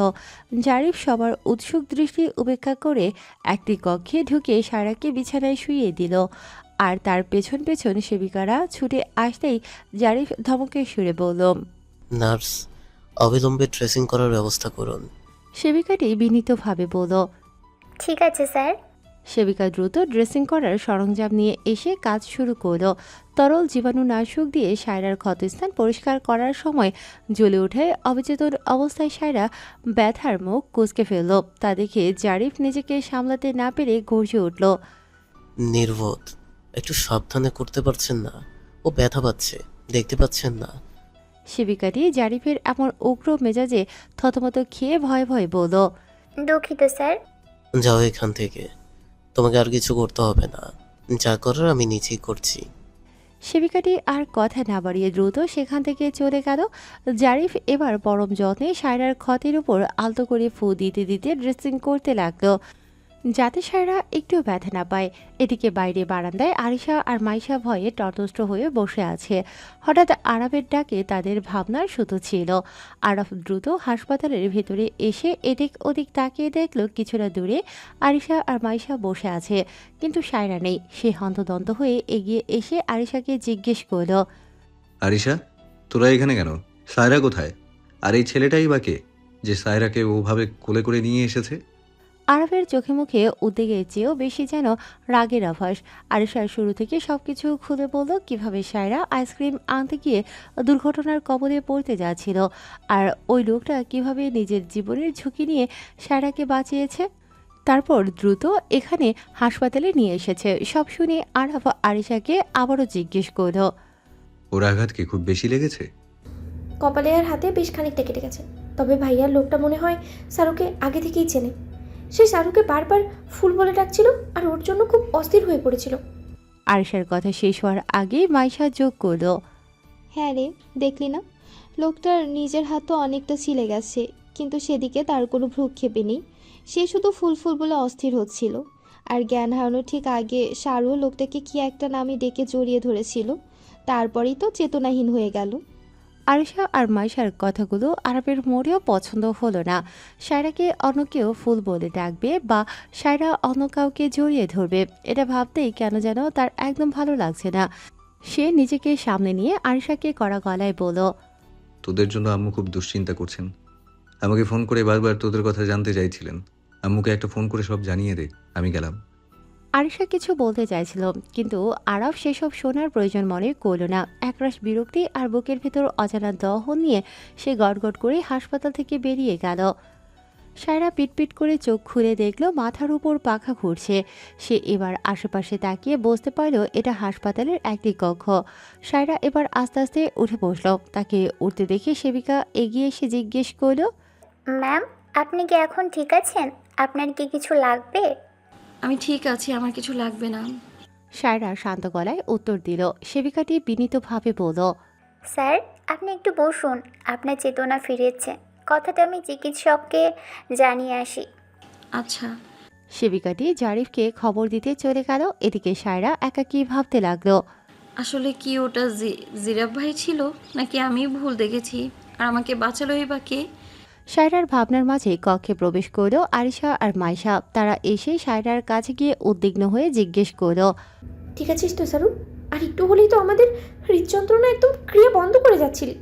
জারিফ সবার উৎসুক দৃষ্টি উপেক্ষা করে একটি কক্ষে ঢুকে সায়রাকে বিছানায় শুইয়ে দিল। আর তার পেছন পেছন সেবিকারা ছুটে আসতেই জারিফ ধমকের সুরে বলল, নার্স, অবিলম্বে ড্রেসিং করার ব্যবস্থা করুন। সেবিকাটি বিনীতভাবে বলল, ঠিক আছে স্যার। সেবিকা দ্রুত ড্রেসিং করার সরঞ্জাম নিয়ে এসে কাজ শুরু করলো। তরল জীবাণুনাশক দিয়ে সায়রার ক্ষতস্থান পরিষ্কার করার সময় জ্বলে ওঠে অবচেতন অবস্থায় সায়রা ব্যথার মুখ কুঁচকে ফেলল। তা দেখে জারিফ নিজেকে সামলাতে না পেরে গর্জে উঠল, নির্বোধ, একটু সাবধানে করতে পারছেন না? ও ব্যথা পাচ্ছে, দেখতে পাচ্ছেন না? সেবিকাটি জারিফের এমন উগ্র মেজাজে থতমত খেয়ে ভয়ে ভয়ে বলল, দুঃখিত স্যার। যাও এখান থেকে, তোমাকে আর কিছু করতে হবে না, যা করার আমি নিজেই করছি। সেবিকাটি আর কথা না বাড়িয়ে দ্রুত সেখান থেকে চলে গেল। জারিফ এবার পরম যত্নে সায়রার ক্ষতের উপর আলতো করে ফু দিতে দিতে ড্রেসিং করতে লাগলো, যাতে সায়রা একটু ব্যথা না পায়। এদিকে বাইরে বারান্দায় আরিশা আর মাইশা ভয়ে তটস্থ হয়ে বসে আছে। হঠাৎ আরাফের ডাকে তাদের ভাবনার সুতো ছিল। আরাফ দ্রুত হাসপাতালের ভেতরে এসে এদিক ওদিক তাকিয়ে দেখল কিছুটা দূরে আরিশা আর মাইশা বসে আছে, কিন্তু সায়রা নেই। সে হন্তদন্ত হয়ে এগিয়ে এসে আরিশাকে জিজ্ঞেস করল, আরিশা, তোরা এখানে কেন? সায়রা কোথায়? আর এই ছেলেটাই বা কে যে সায়রাকে ওভাবে কোলে করে নিয়ে এসেছে? আরাফের চোখে মুখে উদ্বেগের চেয়েও বেশি যেন রাগের আভাস। আরিশার শুরু থেকে সবকিছু খুলে বলল কিভাবে সায়রা আইসক্রিম আনতে গিয়ে দুর্ঘটনার কবলে পড়তে যাচ্ছিল, আর ওই লোকটা কিভাবে নিজের জীবনের ঝুঁকি নিয়ে সায়রাকে বাঁচিয়েছে। তারপর দ্রুত এখানে হাসপাতালে নিয়ে এসেছে। সব শুনে আরাফ আরিশাকে আবারও জিজ্ঞেস করল। ওর আঘাত কি খুব বেশি লেগেছে? কপালে আর হাতে বেশ খানিকটা কেটে গেছে। তবে ভাইয়ার লোকটা মনে হয় শাহরুখকে আগে থেকেই চেনে। সে শাহরুখকে বারবার ফুল বলে ডাকছিল আর ওর জন্য খুব অস্থির হয়ে পড়েছিল। আরিশার কথা শেষ হওয়ার আগেই মাইশা যোগ করল। হ্যাঁ রে, দেখলি না, লোকটার নিজের হাত তো অনেকটা ছিলে গেছে, কিন্তু সেদিকে তার কোনো ভ্রুক্ষেপই নেই। সে শুধু ফুল ফুল বলে অস্থির হচ্ছিল। আর জ্ঞান হারানোর ঠিক আগে সারু লোকটাকে কি একটা নামে ডেকে জড়িয়ে ধরেছিল, তারপরেই তো চেতনাহীন হয়ে গেল। আরিশা আর মাইশার কথাগুলো আরবের মোড়েও পছন্দ হলো না। সায়রাকে অন্য কেউ ফুল বলে ডাকবে বা সায়রা অন্য কাউকে জড়িয়ে ধরবে, এটা ভাবতেই কেন যেন তার একদম ভালো লাগছে না। সে নিজেকে সামনে নিয়ে আরিশাকে কড়া গলায় বলল। তোদের জন্য আম্মু খুব দুশ্চিন্তা করছেন। আমাকে ফোন করে বারবার তোদের কথা জানতে চাইছিলেন। আম্মুকে একটা ফোন করে সব জানিয়ে দে, আমি গেলাম। আরিশা কিছু বলতে চাইছিল, কিন্তু আরব সেসব শোনার প্রয়োজন মনে করল না। একরাশ বিরক্তি আর বুকের ভেতর অজানা দহন নিয়ে সে গটগট করে হাসপাতাল থেকে বেরিয়ে গেল। সায়রা পিটপিট করে চোখ খুলে দেখল মাথার উপর পাখা ঘুরছে। সে এবার আশেপাশে তাকিয়ে বুঝতে পারল এটা হাসপাতালের একটি কক্ষ। সায়রা এবার আস্তে আস্তে উঠে বসল। তাকে উঠতে দেখে সেবিকা এগিয়ে এসে জিজ্ঞেস করল। ম্যাম, আপনি কি এখন ঠিক আছেন? আপনার কি কিছু লাগবে? আমি ঠিক আছি, আমার কিছু লাগবে না। সায়রা শান্ত গলায় উত্তর দিল। সেবিকাটি বিনীতভাবে বলল। স্যার, আপনি একটু বসুন, আপনার চেতনা ফিরেছে। কথাটা আমি চিকিৎসককে জানিয়ে আসি। আচ্ছা। সেবিকাটি জারিফকে খবর দিতে চলে গেল। এদিকে সায়রা একাকী ভাবতে লাগলো। আসলে কি ওটা জিরাফ ভাই ছিল, নাকি আমি ভুল দেখেছি? আর আমাকে বাঁচালোই বা কে? সায়রার ভাবনার মাঝে কক্ষে প্রবেশ করলো আরিশা আর মাইশা। তারা এসে সায়রার কাছে গিয়ে উদ্বিগ্ন হয়ে জিজ্ঞেস করলো। ঠিক আছিস তো শাহরুখ? আর একটু হলেই তো আমাদের হৃদযন্ত্রণা একদম ক্রিয়া বন্ধ করে যাচ্ছিলি।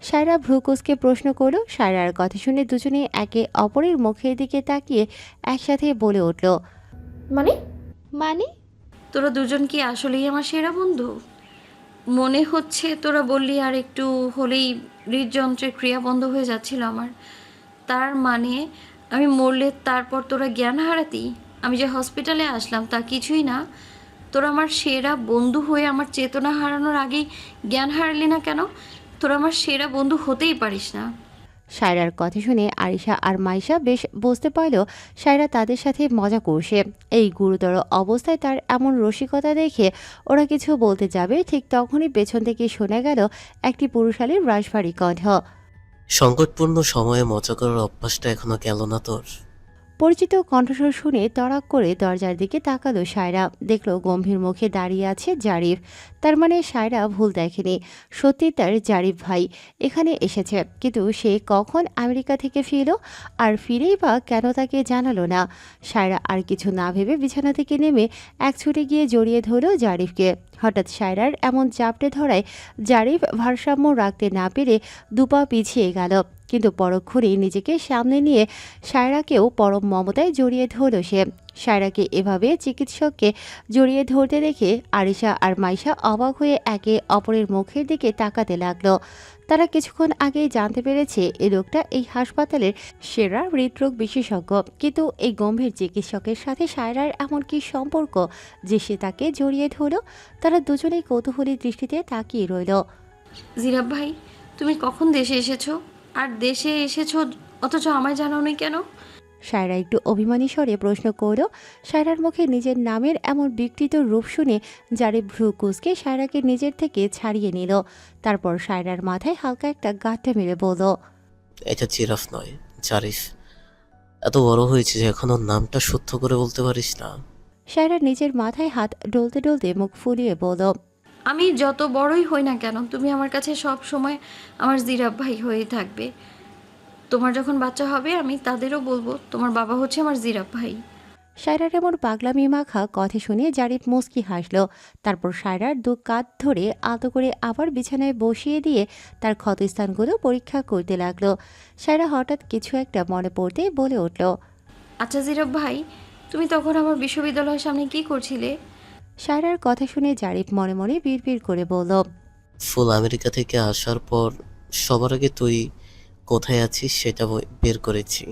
সায়রা ভ্রুকুচকে প্রশ্ন করলো। সায়রার কথা শুনে দুজনে একে অপরের মুখের দিকে তাকিয়ে একসাথে বলে উঠল। মানে? মানে? তোরা দুজন কি আসলেই আমার সেরা বন্ধু? মনে হচ্ছে তোরা বললি আর একটু হলেই হৃদযন্ত্রের ক্রিয়া বন্ধ হয়ে যাচ্ছিল আমার। তার মানে আমি মরলে তারপর তোরা জ্ঞান হারাতি? আমি যে হসপিটালে আসলাম তা কিছুই না। তোরা আমার সেরা বন্ধু হয়ে আমার চেতনা হারানোর আগেই জ্ঞান হারালি না কেন? তোরা আমার সেরা বন্ধু হতেই পারিস না। সায়রার কথা শুনে আরিশা আর মাইশা বেশ বুঝতে পারল সায়রা তাদের সাথে মজা করছে। এই গুরুতর অবস্থায় তার এমন রসিকতা দেখে ওরা কিছু বলতে যাবে, ঠিক তখনই পেছন থেকে শোনা গেল একটি পুরুষালীর রাশভারী কণ্ঠ। সংকটপূর্ণ সময়ে মজা করার অভ্যাসটা এখনো গেল না তোর? পরিচিত কণ্ঠস্বর শুনে তড়াক করে দরজার দিকে তাকালো সায়রা। দেখলো গম্ভীর মুখে দাঁড়িয়ে আছে জারিফ। তার মানে সায়রা ভুল দেখেনি, সত্যি তার জারিফ ভাই এখানে এসেছে। কিন্তু সে কখন আমেরিকা থেকে ফিরল, আর ফিরেই বা কেন তাকে জানালো না? সায়রা আর কিছু না ভেবে বিছানা থেকে নেমে এক ছুটে গিয়ে জড়িয়ে ধরল জারিফকে। হঠাৎ সায়রার এমন চাপটে ধরায় জারিফ ভারসাম্য রাখতে না পেরে দুপা পিছিয়ে গেল। কিন্তু পরক্ষণেই নিজেকে সামনে নিয়ে সায়রাকেও পরম মমতায় জড়িয়ে ধরল সে। সায়রাকে এভাবে চিকিৎসককে জড়িয়ে ধরতে দেখে আরিশা আর মাইশা অবাক হয়ে একে অপরের মুখের দিকে তাকাতে লাগলো। তারা কিছুক্ষণ আগেই জানতে পেরেছে এই লোকটা এই হাসপাতালের সেরা হৃদরোগ বিশেষজ্ঞ। কিন্তু এই গম্ভীর চিকিৎসকের সাথে সায়রার এমন কি সম্পর্ক যে সে তাকে জড়িয়ে ধরল? তারা দুজনেই কৌতূহলী দৃষ্টিতে তাকিয়ে রইল। জিরাফ ভাই, তুমি কখন দেশে এসেছো? আর দেশে এসেছো অথচ আমায় জানাওনি কেন? সায়রা একটু অভিমানী স্বরে প্রশ্ন করল। সায়রার মুখে নিজের নামের এমন বিকৃত রূপ শুনে জারিফ ভ্রু কুঁচকে সায়রাকে নিজের থেকে ছাড়িয়ে নিল। তারপর সায়রার মাথায় হালকা একটা গাঁটটা মেরে বলল। এটা জিরাফ নয়, জারিফ। এত বড় হয়েছে যে এখনো নামটা শুদ্ধ করে বলতে পারিস না। সায়রা নিজের মাথায় হাত ডলতে ডলতে মুখ ফুলিয়ে বলল। আমি যত বড়ই হই না কেন, তুমি আমার কাছে সব সময় আমার জিরাফ ভাই হয়েই থাকবে। তোমার যখন বাচ্চা হবে আমি তাদেরও বলবো তোমার বাবা হচ্ছে আমার জিরাফ ভাই। সায়রার এমন পাগলামি মাখা কথা শুনে জারিফ মুচকি হাসল। তারপর সায়রার দু কাঁধ ধরে আলতো করে আবার বিছানায় বসিয়ে দিয়ে তার ক্ষতস্থানগুলো পরীক্ষা করতে লাগলো। সায়রা হঠাৎ কিছু একটা মনে পড়তে বলে উঠল। আচ্ছা জিরাফ ভাই, তুমি তখন আমার বিশ্ববিদ্যালয়ের সামনে কি করছিলে? সায়রার কথা শুনে জারিফ মনে মনে বিড়বিড় করে বলল। ফুল আমেরিকা থেকে আসার পর সবার আগে তুই কোথায় আছিস সেটা বের করেছি।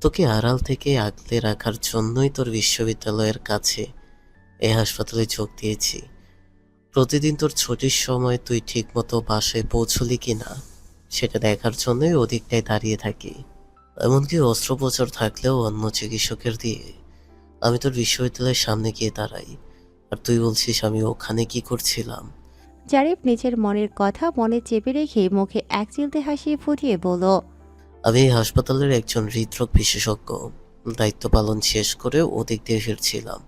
তোকে আড়াল থেকে আগলে রাখার জন্যই তোর বিশ্ববিদ্যালয়ের কাছে এই হাসপাতালে যোগ দিয়েছি। প্রতিদিন তোর ছুটির সময় তুই ঠিকমতো বাসায় পৌঁছলি কি না সেটা দেখার জন্যই ওদিকটায় দাঁড়িয়ে থাকি। এমনকি অস্ত্রোপচার থাকলেও অন্য চিকিৎসকের দিয়ে আমি তোর বিশ্ববিদ্যালয়ের সামনে গিয়ে দাঁড়াই, আর তুই বলছিস আমি ওখানে কি করছিলাম। জারিফ নিজের মনের কথা মনে চেপে রেখে মুখে এক চিলতে হাসি ফুটিয়ে বলল, আমি এই হাসপাতালের একজন হৃদরোগ বিশেষজ্ঞ। দায়িত্ব পালন শেষ করে ওদিক দিয়ে ফিরছিলাম।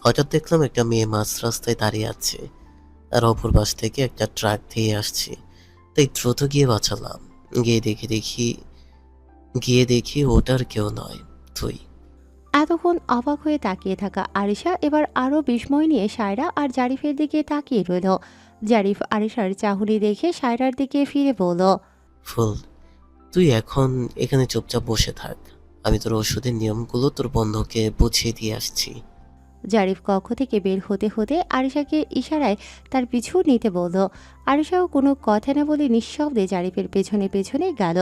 হঠাৎ দেখলাম একটা মেয়ে মাঝ রাস্তায় দাঁড়িয়ে আছে, আর অপর পাশ থেকে একটা ট্রাক দিয়ে আসছে। তাই দ্রুত গিয়ে বাঁচালাম। গিয়ে দেখি ওটার কেউ নয়, তুই। এতক্ষণ অবাক হয়ে তাকিয়ে থাকা আরিশা এবার আরও বিস্ময় নিয়ে সায়রা আর জারিফের দিকে তাকিয়ে রইল। জারিফ আরিশার চাহনি দেখে সায়রার দিকে ফিরে বলল, ফুল, তুই এখন এখানে চুপচাপ বসে থাক। আমি তোর ওষুধের নিয়মগুলো তোর বন্ধুকে বুঝিয়ে দিয়ে আসছি। জারিফ কক্ষ থেকে বের হতে হতে আরিশাকে ইশারায় তার পিছু নিতে বলল। আরিশাও কোনো কথা না বলে নিঃশব্দে জারিফের পেছনে পেছনে গেল।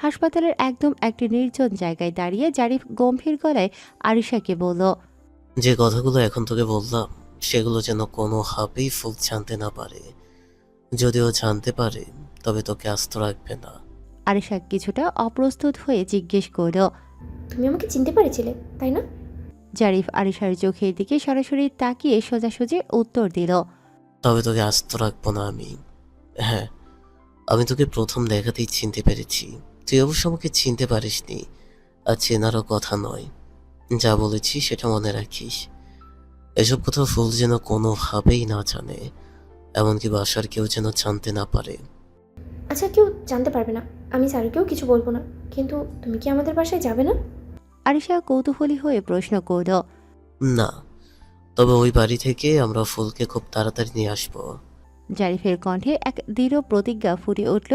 হাসপাতালের একদম একটি নির্জন জায়গায় দাঁড়িয়ে জারিফ গম্ভীর গলায় আরিশাকে বলল, যে কথাগুলো এখন তোকে বললাম সেগুলো যেন কোনোভাবেই ফুল জানতে না পারে। যদিও জানতে পারে তবে তোকে আস্ত রাখবে না। আরিশা কিছুটা অপ্রস্তুত হয়ে জিজ্ঞেস করল, তুমি আমাকে চিনতে পেরেছিলে তাই না? জারিফ আরিশার চোখের দিকে সরাসরি তাকিয়ে সোজাসুজি উত্তর দিল, তবে তোকে আস্ত রাখবো না আমি। হ্যাঁ, আমি তোকে প্রথম দেখাতেই চিনতে পেরেছি। তুই অবশ্য আমাকে চিনতে পারিসনি, আর চেনারও কথা নয়। যা বলেছি সেটা মনে রাখিস। এসব কথা ফুল যেন কোনোভাবেই না জানে, এমনকি বাসার কেউ যেন জানতে না পারে। আচ্ছা, কেউ জানতে পারবে না, আমি স্যারকেও কিছু বলবো না, কিন্তু তুমি কি আমাদের বাসায় যাবে না? আরিশা কৌতূহলী হয়ে প্রশ্ন করল। না, তবে ওই বাড়ি থেকে আমরা ফুলকে খুব তাড়াতাড়ি নিয়ে আসবো। জারিফের কণ্ঠে এক দৃঢ় প্রতিজ্ঞা ফুটে উঠল।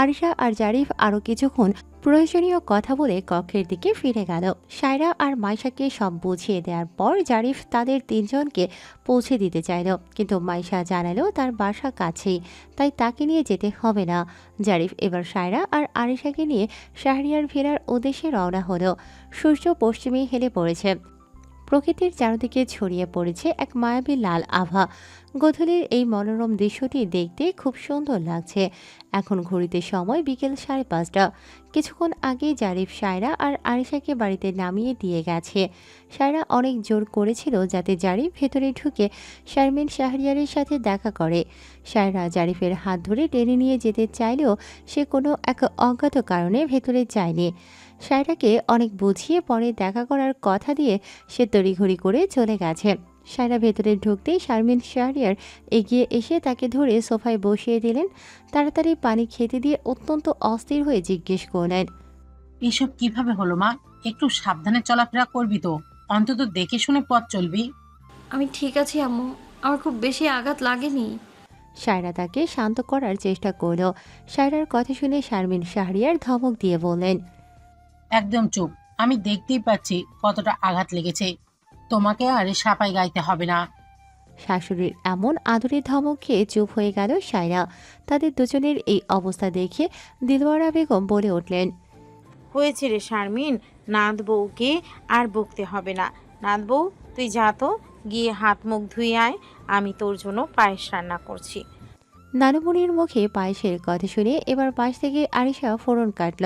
আরিশা আর জারিফ আরও কিছুক্ষণ প্রয়োজনীয় কথা বলে কক্ষের দিকে ফিরে গেল। সায়রা আর মাইশাকে সব বুঝিয়ে দেওয়ার পর জারিফ তাদের তিনজনকে পৌঁছে দিতে চাইল, কিন্তু মাইশা জানালো তার বাসা কাছেই, তাই তাকে নিয়ে যেতে হবে না। জারিফ এবার সায়রা আর আরিশাকে নিয়ে শাহরিয়ার ফেরার উদ্দেশ্যে রওনা হলো। সূর্য পশ্চিমে হেলে পড়েছে। প্রকৃতির চারদিকে ছড়িয়ে পড়েছে এক মায়াবী লাল আভা। গোধূলির এই মনোরম দৃশ্যটি দেখতে খুব সুন্দর লাগছে। এখন ঘড়িতে সময় বিকেল 5:30। কিছুক্ষণ আগে জারিফ সায়রা আর আরিশাকে বাড়িতে নামিয়ে দিয়ে গেছে। সায়রা অনেক জোর করেছিল যাতে জারিফ ভেতরে ঢুকে শারমিন শাহরিয়ারের সাথে দেখা করে। সায়রা জারিফের হাত ধরে টেনে নিয়ে যেতে চাইলেও সে কোনো এক অজ্ঞাত কারণে ভেতরে যায়নি। সায়রাকে অনেক বুঝিয়ে পরে দেখা করার কথা দিয়ে সে তড়িঘড়ি করে চলে গেছে। সায়রা ভেতরে ঢুকতেই শারমিন শাহরিয়ার এগিয়ে এসে তাকে ধরে সোফায় বসিয়ে দিলেন। তাড়াতাড়ি পানি খেতে দিয়ে অত্যন্ত অস্থির হয়ে জিজ্ঞেস করলেন, এসব কিভাবে হলো মা? একটু সাবধানে চলাফেরা করবি তো, অন্তত দেখে শুনে পথ চলবি। আমি ঠিক আছি আম্মু, আমার খুব বেশি আঘাত লাগেনি। সায়রা তাকে শান্ত করার চেষ্টা করল। সায়রার কথা শুনে শারমিন শাহরিয়ার ধমক দিয়ে বললেন, একদম চুপ, আমি দেখতেই পাচ্ছি কতটা আঘাত লেগেছে। তোমাকে আর সাপাই গাইতে হবে না। শাশুড়ির এমন আদরের ধমক খেয়ে চুপ হয়ে গেল সায়রা। তাদের দুজনের এই অবস্থা দেখে দিলওয়ারা বেগম বলে উঠলেন, হয়েছে রে শারমিন, নাত বউকে আর বকতে হবে না। নাত বউ, তুই যা তো, গিয়ে হাত মুখ ধুয়ে আয়, আমি তোর জন্য পায়েস রান্না করছি। নানুমণির মুখে পায়েসের কথা শুনে এবার পাশ থেকে আরিশা ফোড়ন কাটল।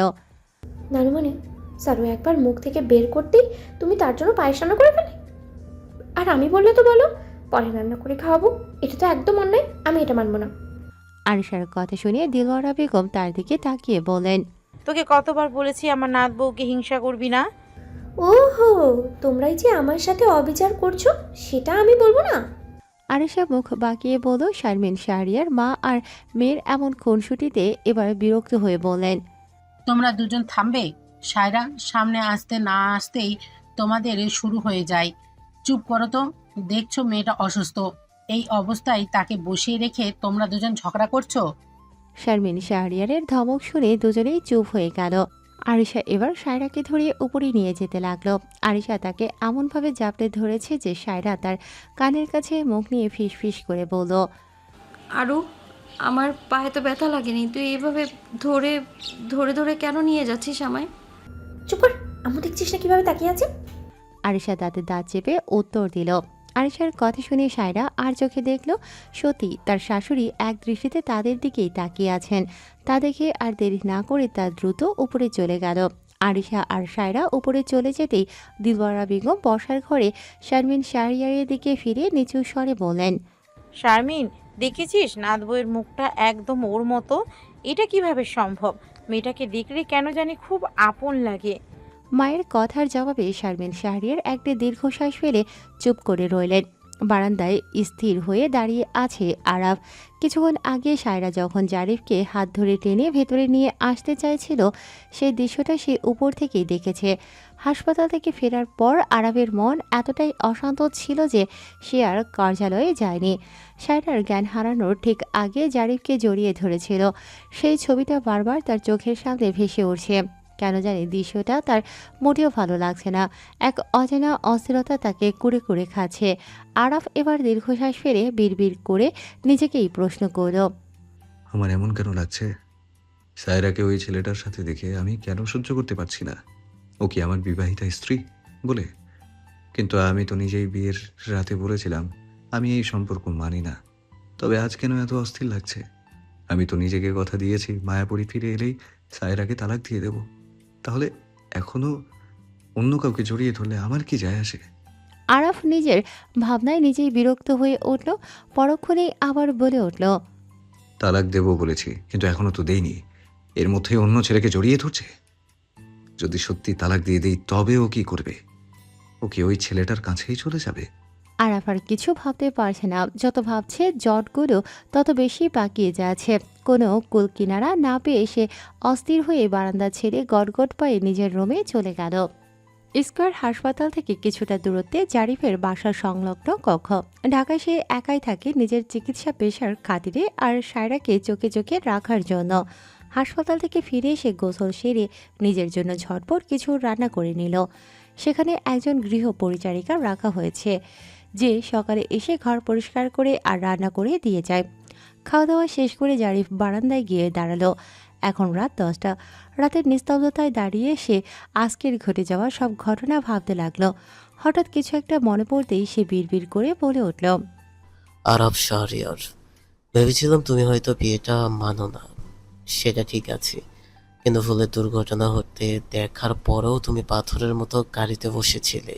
নানুমণি, স্যারও একবার মুখ থেকে বের করতেই তুমি তার জন্য পায়েস রান্না করে ফেলে। আর আমি বললে তো বলো পরে রান্না করে খাওয়াবো, এটা তো একদম অন্যায়, আমি এটা মানবো না। আরিশার কথা শুনে দিলওয়ারা বেগম তার দিকে তাকিয়ে বলেন, তোকে কতবার বলেছি আমার নাত বউকে হিংসা করবি না। ওহো, তোমরাই যে আমার সাথে অবিচার করছো সেটা আমি বলবো না। আরিশা মুখ বাঁকিয়ে বলল। শারমিন শাহরিয়ার মা আর মেয়ের এমন খুনসুটিতে এবার বিরক্ত হয়ে বললেন, তোমরা দুজন থামবে? সায়রা সামনে আসতে না আসতেই তোমাদের শুরু হয়ে যায়। চুপ করো তো, দেখছো মেয়েটা অসুস্থ, এই অবস্থায় তাকে বসিয়ে রেখে তোমরা দুজন ঝগড়া করছো। শারমিন শাহরিয়ারের ধমক শুনে দুজনেই চুপ হয়ে গেল। আরিশা এবার সায়রাকে ধরে উপরে নিয়ে যেতে লাগলো। আরিশা তাকে এমনভাবে জাপটে ধরেছে যে সায়রা তার কানের কাছে মুখ নিয়ে ফিস ফিস করে বলল, আরও আমার পায়ে তো ব্যথা লাগেনি, তুই এভাবে ধরে ধরে ধরে কেন নিয়ে যাচ্ছিস আমায়? চুপ কর, আম্মু দেখছিস না কিভাবে তাকিয়ে আছে? আরিশা দাঁতে দাঁত চেপে উত্তর দিল। আরিশার কথা শুনে সায়রা আর চোখে দেখল সত্যি তার শাশুড়ি এক দৃষ্টিতে তাদের দিকেই তাকিয়ে আছেন। তা দেখে আর দেরি না করে তা দ্রুত উপরে চলে গেল। আরিশা আর সায়রা উপরে চলে যেতেই দিলবরা বেগম বসার ঘরে শারমিন শাহরিয়ারের দিকে ফিরে নিচু স্বরে বললেন, শারমিন, দেখেছিস নাত বইয়ের মুখটা একদম ওর মতো? এটা কিভাবে সম্ভব? মেয়েটাকে দেখলে কেন জানি খুব আপন লাগে। মায়ের কথার জবাবে শারমিন শাহরিয়ার একটা দীর্ঘশ্বাস ফেলে চুপ করে রইলেন। বারান্দায় স্থির হয়ে দাঁড়িয়ে আছে আরাফ। কিছুক্ষণ আগে সায়রা যখন জারিফকে হাত ধরে টেনে ভেতরে নিয়ে আসতে চাইছিল, সেই দৃশ্যটা সে উপর থেকেই দেখেছে। হাসপাতাল থেকে ফেরার পর আরাফের মন এতটাই অশান্ত ছিল যে সে আর কার্যালয়ে যায়নি। সায়রার জ্ঞান হারানোর ঠিক আগে জারিফকে জড়িয়ে ধরেছিল। সেই ছবিটা বারবার তার চোখের সামনে ভেসে উঠছে। কেন জানি দৃশ্যটা তার মোটেও ভালো লাগছে না। এক অজানা অস্থিরতা তাকে কুড়ে কুড়ে খাচ্ছে। আরাফ এবার দীর্ঘশ্বাস ফেলে বিড়বিড় করে নিজেকেই প্রশ্ন করল, আমার এমন কেন লাগছে? সায়রাকে ওই ছেলেটার সাথে দেখে আমি কেন সহ্য করতে পারছি না? ও কি আমার বিবাহিতা স্ত্রী বলে? কিন্তু আমি তো নিজেই বিয়ের রাতে বলেছিলাম আমি এই সম্পর্ক মানি না। তবে আজ কেন এত অস্থির লাগছে? আমি তো নিজেকে কথা দিয়েছি মায়াপুরী ফিরে এলেই সায়রাকে তালাক দিয়ে দেব। তাহলে এখনো অন্য কাউকে জড়িয়ে ধরলে আমার কি যায় আসে? আরাফ নিজের ভাবনায় নিজেই বিরক্ত হয়ে উঠল। পরক্ষণেই আবার বলে উঠল, তালাক দেব বলেছি, কিন্তু এখনো তো দেইনি। এর মধ্যে অন্য ছেলেকে জড়িয়ে ধরছে। যদি সত্যি তালাক দিয়ে দিই তবে ও কি করবে? ও কি ওই ছেলেটার কাছেই চলে যাবে? আরাফ আর কিছু ভাবতে পারছে না। যত ভাবছে জটগুলো তত বেশি পাকিয়ে যাচ্ছে। কোনো কুল কিনারা না পেয়ে সে অস্থির হয়ে বারান্দা ছেড়ে গটগট পায়ে নিজের রুমে চলে গেল। স্কয়ার হাসপাতাল থেকে কিছুটা দূরত্বে জারিফের বাসা সংলগ্ন কক্ষ। ঢাকায় সে একাই থাকে নিজের চিকিৎসা পেশার খাতিরে আর সায়রাকে চোখে চোখে রাখার জন্য। হাসপাতাল থেকে ফিরে এসে গোসল সেরে নিজের জন্য ঝটপট কিছু রান্না করে নিল। সেখানে একজন গৃহ পরিচারিকা রাখা হয়েছে, যে সকালে এসে ঘর পরিষ্কার করে আর রান্না করে দিয়ে যায়। খাওয়া দাওয়া শেষ করে জারিফ বারান্দায় গিয়ে দাঁড়ালো। এখন রাত 10টা। রাতের নিস্তব্ধতায় দাঁড়িয়ে সে আজকের ঘটে যাওয়া সব ঘটনা ভাবতে লাগলো। হঠাৎ কিছু একটা মনে পড়তেই সে বিড়বিড় করে বলে উঠল, আরব শাহরিয়ার, ভেবেছিলাম তুমি হয়তো বিয়েটা মানো না, সেটা ঠিক আছে, কিন্তু ভুলের দুর্ঘটনা হতে দেখার পরেও তুমি পাথরের মতো গাড়িতে বসেছিলে।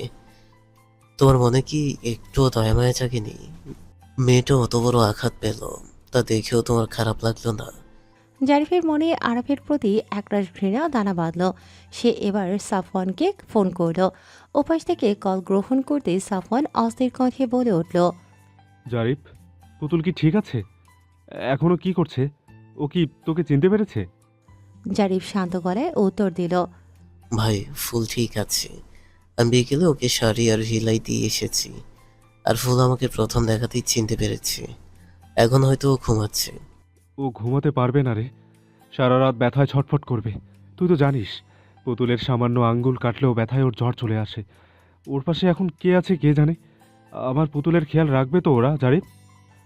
তোমার মনে কি একটুও দয়ামায়া জাগেনি? মেয়েটা অত বড় আঘাত পেল, তা দেখেও তোমার খারাপ লাগলো না? জারিফের মনে আরাফের প্রতি একরাশ ঘৃণা দানা বাঁধল। সে এবার সাফওয়ানকে ফোন করল। ওপাশ থেকে কল গ্রহণ করতে সাফওয়ান অস্থির কণ্ঠে বলে উঠল, জারিফ, পুতুল কি ঠিক আছে? এখনো কি করছে? ও কি তোকে চিনতে পেরেছে? জারিফ শান্ত গলায় উত্তর দিল, ভাই, ফুল ঠিক আছে। আমি বিকেলে ওকে শাড়ি আর হিলাই দিয়ে এসেছি, আর ফুল আমাকে প্রথম দেখাতেই চিনতে পেরেছে। এখন হয়তো ও ঘুমাচ্ছে। ও ঘুমাতে পারবে না রে, সারা রাত ব্যথায় ছটফট করবে। তুই তো জানিস, পুতুলের সামান্য আঙ্গুল কাটলেও ব্যথায় ওর জ্বর চলে আসে। ওর পাশে এখন কে আছে কে জানে। আমার পুতুলের খেয়াল রাখবে তো ওরা, জারিফ?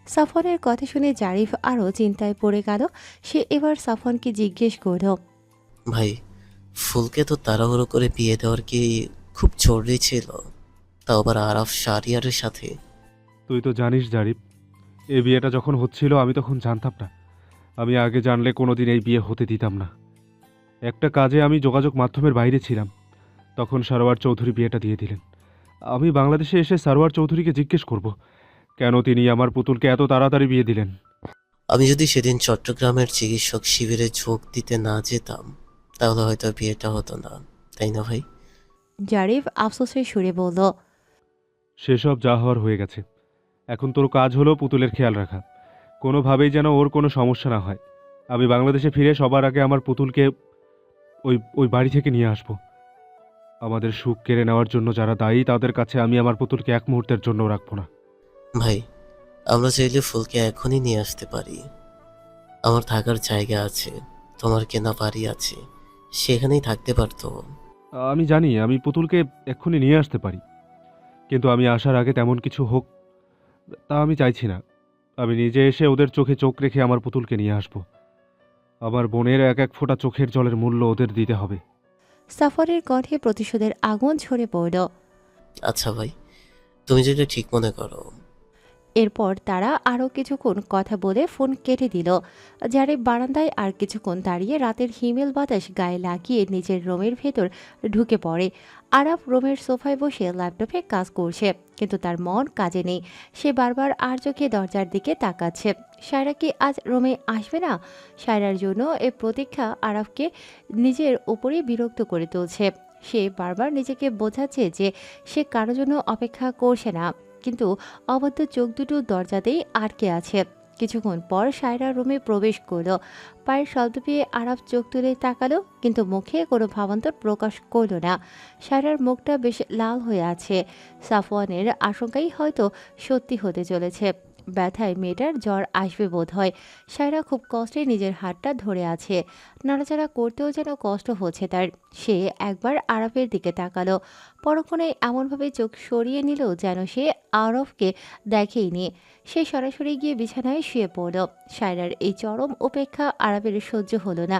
সাফওয়ানের কথা শুনে জারিফ আরও চিন্তায় পড়ে গেল। সে এবার সাফওয়ানকে জিজ্ঞেস করল, ভাই, ফুলকে তো তাড়াহুড়ো করে বিয়ে দেওয়ার কি খুব জরুরি ছিল, তাও আবার আরব শাহরিয়ারের সাথে? তুই তো জানিস জারিফ, এই বিয়েটা যখন হচ্ছিল আমি তখন জানতাম না। আমি আগে জানলে কোনোদিন এই বিয়ে হতে দিতাম না। একটা কাজে আমি যোগাযোগ মাধ্যমের বাইরে ছিলাম, তখন সারোয়ার চৌধুরী বিয়েটা দিয়ে দিলেন। আমি বাংলাদেশে এসে সারোয়ার চৌধুরীকে জিজ্ঞেস করব কেন তিনি আমার পুতুলকে এত তাড়াতাড়ি বিয়ে দিলেন। আমি যদি সেদিন চট্টগ্রামের চিকিৎসক শিবিরে যোগ দিতে না যেতাম, তাহলে হয়তো বিয়েটা হতো না, তাই না ভাই? জারিফ আফসোসের সুরে বলল, সেসব যা হওয়ার হয়ে গেছে। এখন তোর কাজ হলো পুতুলের খেয়াল রাখা, কোনোভাবেই যেন ওর কোনো সমস্যা না হয়। আমি বাংলাদেশে ফিরে সবার আগে আমার পুতুলকে ওই বাড়ি থেকে নিয়ে আসব। আমাদের সুখ কেড়ে নেওয়ার জন্য যারা দায়ী তাদের কাছে আমি আমার পুতুলকে এক মুহূর্তের জন্য রাখবো না। ভাই, আমরা চাইলে ফুলকে এখনই নিয়ে আসতে পারি। আমার থাকার জায়গা আছে, তোমার কেনা বাড়ি আছে, সেখানেই থাকতে পারতো। আমি জানি আমি পুতুলকে এক্ষুনি নিয়ে আসতে পারি, কিন্তু আমি আসার আগে তেমন কিছু হোক তা আমি চাইছি না। আমি নিজে এসে ওদের চোখে চোখ রেখে আমার পুতুলকে নিয়ে আসব। আমার বোনের এক এক ফোঁটা চোখের জলের মূল্য ওদের দিতে হবে। সাফরের কণ্ঠে প্রতিশোধের আগুন ঝরে পড়ল। আচ্ছা ভাই, তুমি যেটা ঠিক মনে করো। এরপর তারা আরও কিছুক্ষণ কথা বলে ফোন কেটে দিল। যারে বারান্দায় আর কিছুক্ষণ দাঁড়িয়ে রাতের হিমেল বাতাস গায়ে লাগিয়ে নিজের রুমের ভেতর ঢুকে পড়ে। আরাফ রুমের সোফায় বসে ল্যাপটপে কাজ করছে, কিন্তু তার মন কাজে নেই। সে বারবার আর চোখে দরজার দিকে তাকাচ্ছে। সায়রা কি আজ রুমে আসবে না? সায়রার জন্য এই প্রতীক্ষা আরাফকে নিজের ওপরেই বিরক্ত করে তুলছে। সে বারবার নিজেকে বোঝাচ্ছে যে সে কারোর জন্য অপেক্ষা করছে না, কিন্তু অবদ্ধ চোখ দুটো দরজাতেই আটকে আছে। কিছুক্ষণ পর সায়রা রুমে প্রবেশ করলো। পায়ের শব্দ পেয়ে আরাফ চোখ তুলে তাকালো, কিন্তু মুখে কোনো ভাবান্তর প্রকাশ করল না। সায়রার মুখটা বেশ লাল হয়ে আছে। সাফওয়ানের আশঙ্কাই হয়তো সত্যি হতে চলেছে। ব্যথায় মেয়েটার জ্বর আসবে বোধ হয়। সায়রা খুব কষ্টে নিজের হাতটা ধরে আছে। নাড়াচাড়া করতেও যেন কষ্ট হচ্ছে তার। সে একবার আরাফের দিকে তাকালো, পরক্ষণে এমনভাবে চোখ সরিয়ে নিল যেন সে আরফকে দেখেইনি। সে সরাসরি গিয়ে বিছানায় শুয়ে পড়ল। সায়রার এই চরম উপেক্ষা আরাফের সহ্য হলো না।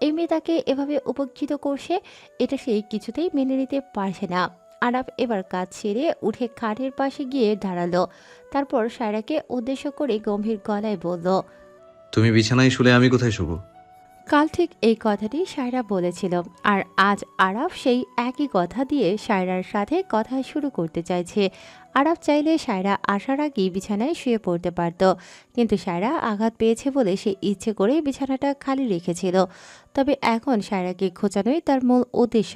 এই মেয়ে তাকে এভাবে উপেক্ষিত করছে, এটা সে কিছুতেই মেনে নিতে পারছে না। আরাফ এবার কাজ ছেড়ে উঠে খাটের পাশে গিয়ে দাঁড়ালো। তারপর সায়রাকে উদ্দেশ্য করে গম্ভীর গলায় বলল, তুমি বিছানায় শুলে আমি কোথায় শুবো? কাল ঠিক এই কথাটি সায়রা বলেছিল, আর আজ আরাফ সেই একই কথা দিয়ে সায়রার সাথে কথা শুরু করতে চাইছে। আরাফ চাইলে সায়রা আসার আগেই বিছানায় শুয়ে পড়তে পারত, কিন্তু সায়রা আঘাত পেয়েছে বলে সে ইচ্ছে করে বিছানাটা খালি রেখেছিল। তবে এখন সায়রাকে খোঁচানোই তার মূল উদ্দেশ্য।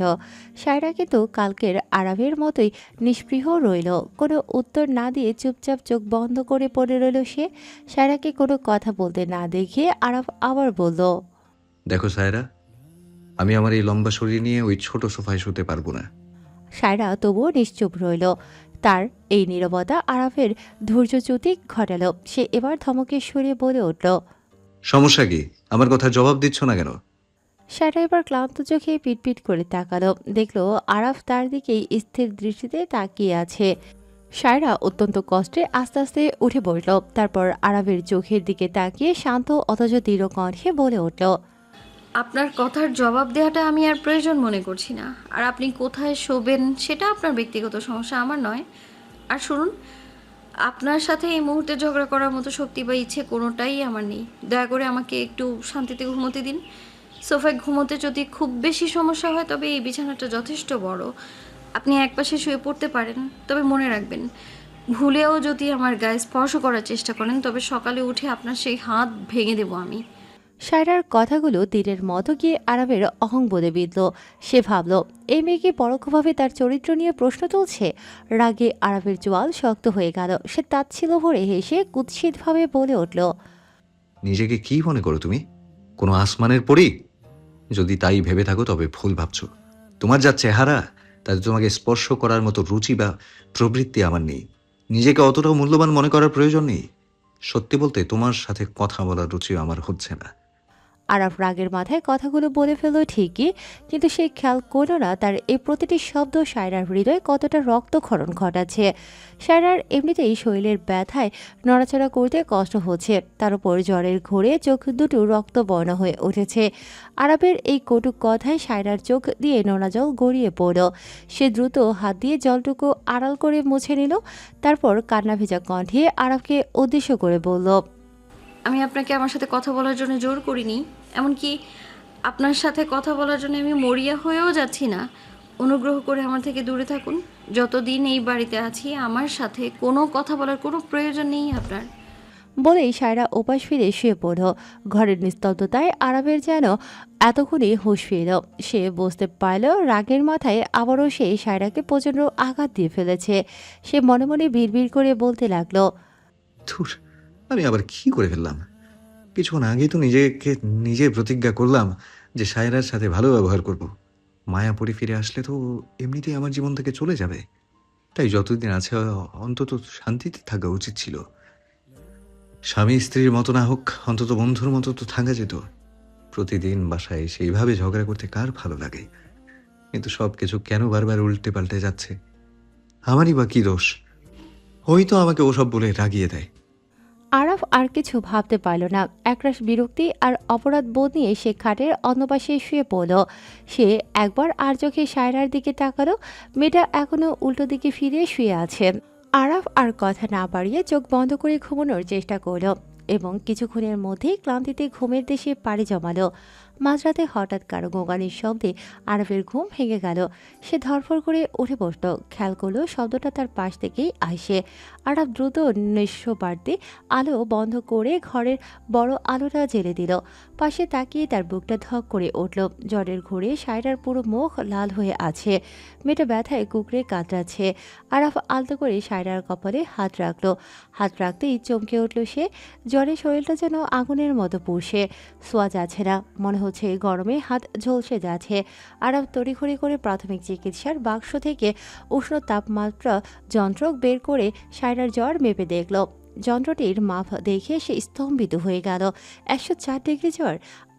সায়রা কিন্তু কালকের আরাফের মতোই নিষ্পৃহ রইল। কোনো উত্তর না দিয়ে চুপচাপ চোখ বন্ধ করে পড়ে রইল সে। সায়রাকে কোনো কথা বলতে না দেখে আরাফ আবার বলল, দেখো সায়রা, আমি আমার এই লম্বা শরীর নিয়ে ওই ছোট সোফায় শুতে পারবো না। সায়রা তবুও নিশ্চুপ রইল। তার এই নীরবতা আরাফের ধৈর্যচ্যুতি ঘটালো। সে এবার ধমকে সরে বলে উঠল, সমস্যা কি? আমার কথা জবাব দিচ্ছ না কেন? সায়রা এবার ক্লান্ত চোখে পিটপিট করে তাকালো। দেখলো আরাফ তার দিকেই স্থির দৃষ্টিতে তাকিয়ে আছে। সায়রা অত্যন্ত কষ্টে আস্তে আস্তে উঠে বসল। তারপর আরাফের চোখের দিকে তাকিয়ে শান্ত অথচ দৃঢ় কণ্ঠে বলে উঠল, আপনার কথার জবাব দেওয়াটা আমি আর প্রয়োজন মনে করছি না। আর আপনি কোথায় শোবেন সেটা আপনার ব্যক্তিগত সমস্যা, আমার নয়। আর শুনুন, আপনার সাথে এই মুহূর্তে ঝগড়া করার মতো শক্তি বা ইচ্ছে কোনোটাই আমার নেই। দয়া করে আমাকে একটু শান্তিতে ঘুমোতে দিন। সোফায় ঘুমোতে যদি খুব বেশি সমস্যা হয় তবে এই বিছানাটা যথেষ্ট বড়, আপনি একপাশে শুয়ে পড়তে পারেন। তবে মনে রাখবেন, ভুলেও যদি আমার গায়ে স্পর্শ করার চেষ্টা করেন তবে সকালে উঠে আপনার সেই হাত ভেঙে দেবো আমি। সায়রার কথাগুলো তীরের মতো গিয়ে আরাফের অহংবোধে বিঁধল। সে ভাবল, এই মেয়েকে পরোক্ষভাবে তার চরিত্র নিয়ে প্রশ্ন তুলছে। রাগে আরাফের চোয়াল শক্ত হয়ে গেল। সে তাচ্ছিল্য ভরে হেসে কুৎসিতভাবে বলে উঠল, নিজেকে কি মনে করো তুমি? কোনো আসমানের পরী? যদি তাই ভেবে থাকো তবে ভুল ভাবছো। তোমার যা চেহারা, তাতে তোমাকে স্পর্শ করার মতো রুচি বা প্রবৃত্তি আমার নেই। নিজেকে অতটাও মূল্যবান মনে করার প্রয়োজন নেই। সত্যি বলতে তোমার সাথে কথা বলার রুচিও আমার হচ্ছে না। আরাফ রাগের মাথায় কথাগুলো বলে ফেলল ঠিকই, কিন্তু সে খেয়াল করল না তার এই প্রতিটি শব্দ সায়রার হৃদয়ে কতটা রক্তক্ষরণ ঘটাচ্ছে। সায়রার এমনিতেই শরীরের ব্যথায় নড়াচড়া করতে কষ্ট হচ্ছে, তার উপর জ্বরের ঘোরে চোখ দুটো রক্তবর্ণ হয়ে উঠেছে। আরাফের এই কটুক কথায় সায়রার চোখ দিয়ে নোনা জল গড়িয়ে পড়ল। সে দ্রুত হাত দিয়ে জলটুকু আড়াল করে মুছে নিল। তারপর কান্না ভেজা কণ্ঠে আরাফকে উদ্দেশ্য করে বলল, আমি আপনাকে আমার সাথে কথা বলার জন্য জোর করিনি, এমনকি আপনার সাথে কথা বলার জন্য আমি মরিয়া হয়েও যাচ্ছি না। অনুগ্রহ করে আমার থেকে দূরে থাকুন। যতদিন এই বাড়িতে আছি আমার সাথে কোনো কথা বলার কোনো প্রয়োজন নেই আপনার। বলেই সায়রা ওপাশ ফিরে শুয়ে পড়ল। ঘরের নিস্তব্ধতায় আরাফের যেন এতক্ষণে হুঁশ ফিরল। সে বুঝতে পারল রাগের মাথায় আবারও সে সায়রাকে প্রচণ্ড আঘাত দিয়ে ফেলেছে। সে মনে মনে বিড়বিড় করে বলতে লাগলো, ধুর, আমি আবার কি করে ফেললাম? কিছুক্ষণ আগেই তো নিজেকে নিজে প্রতিজ্ঞা করলাম যে সায়রার সাথে ভালো ব্যবহার করব। মায়াপুরী ফিরে আসলে তো এমনিতেই আমার জীবন থেকে চলে যাবে। তাই যতদিন আছে অন্তত শান্তিতে থাকা উচিত ছিল। স্বামী স্ত্রীর মতো না হোক, অন্তত বন্ধুর মতো তো থাকা যেত। প্রতিদিন বাসায় সেইভাবে ঝগড়া করতে কার ভালো লাগে? কিন্তু সবকিছু কেন বারবার উল্টে পাল্টে যাচ্ছে? আমারই বা কি দোষ? হয়তো আমাকে ওসব বলে রাগিয়ে দেয়। আরাফ আর কিছু ভাবতে পারল না। একরাশ বিরক্তি আর অপরাধ বোধ নিয়ে সে খাটের অন্য পাশে শুয়ে পড়ল। সে একবার আর চোখে সায়রার দিকে তাকালো। মেয়েটা এখনো উল্টো দিকে ফিরে শুয়ে আছে। আরাফ আর কথা না বাড়িয়ে চোখ বন্ধ করে ঘুমানোর চেষ্টা করল এবং কিছুক্ষণের মধ্যেই ক্লান্তিতে ঘুমের দেশে পাড়ি জমালো। মাঝরাতে হঠাৎ কারো গোঙানির শব্দে আরাফের ঘুম ভেঙে গেল। সে ধরফর করে উঠে বসল। খেয়াল করলো শব্দটা তার পাশ থেকেই আসে। আরাফ দ্রুত নিঃস্ব বাড়তে আলো বন্ধ করে ঘরের বড় আলোটা জ্বেলে দিল। পাশে তাকিয়ে তার বুকটা ধক করে উঠল। জ্বরের ঘোরে সায়রার পুরো মুখ লাল হয়ে আছে। মেয়েটা ব্যথায় কুকড়ে কাতরাচ্ছে। আরাফ আলতো করে সায়রার কপালে হাত রাখল। হাত রাখতেই চমকে উঠল সে। জ্বরে শরীরটা যেন আগুনের মতো পুষে। ছোঁয়া যাচ্ছে না, মনে হচ্ছে গরমে হাত ঝলসে যাচ্ছে। আরাফ তড়িঘড়ি করে প্রাথমিক চিকিৎসার বাক্স থেকে উষ্ণ তাপমাত্রা যন্ত্র বের করে সায়রার জ্বর মেপে দেখল। যন্ত্রটির মাপ দেখে সে স্তম্ভিত হয়ে গেল। 104 ডিগ্রি জ্বর।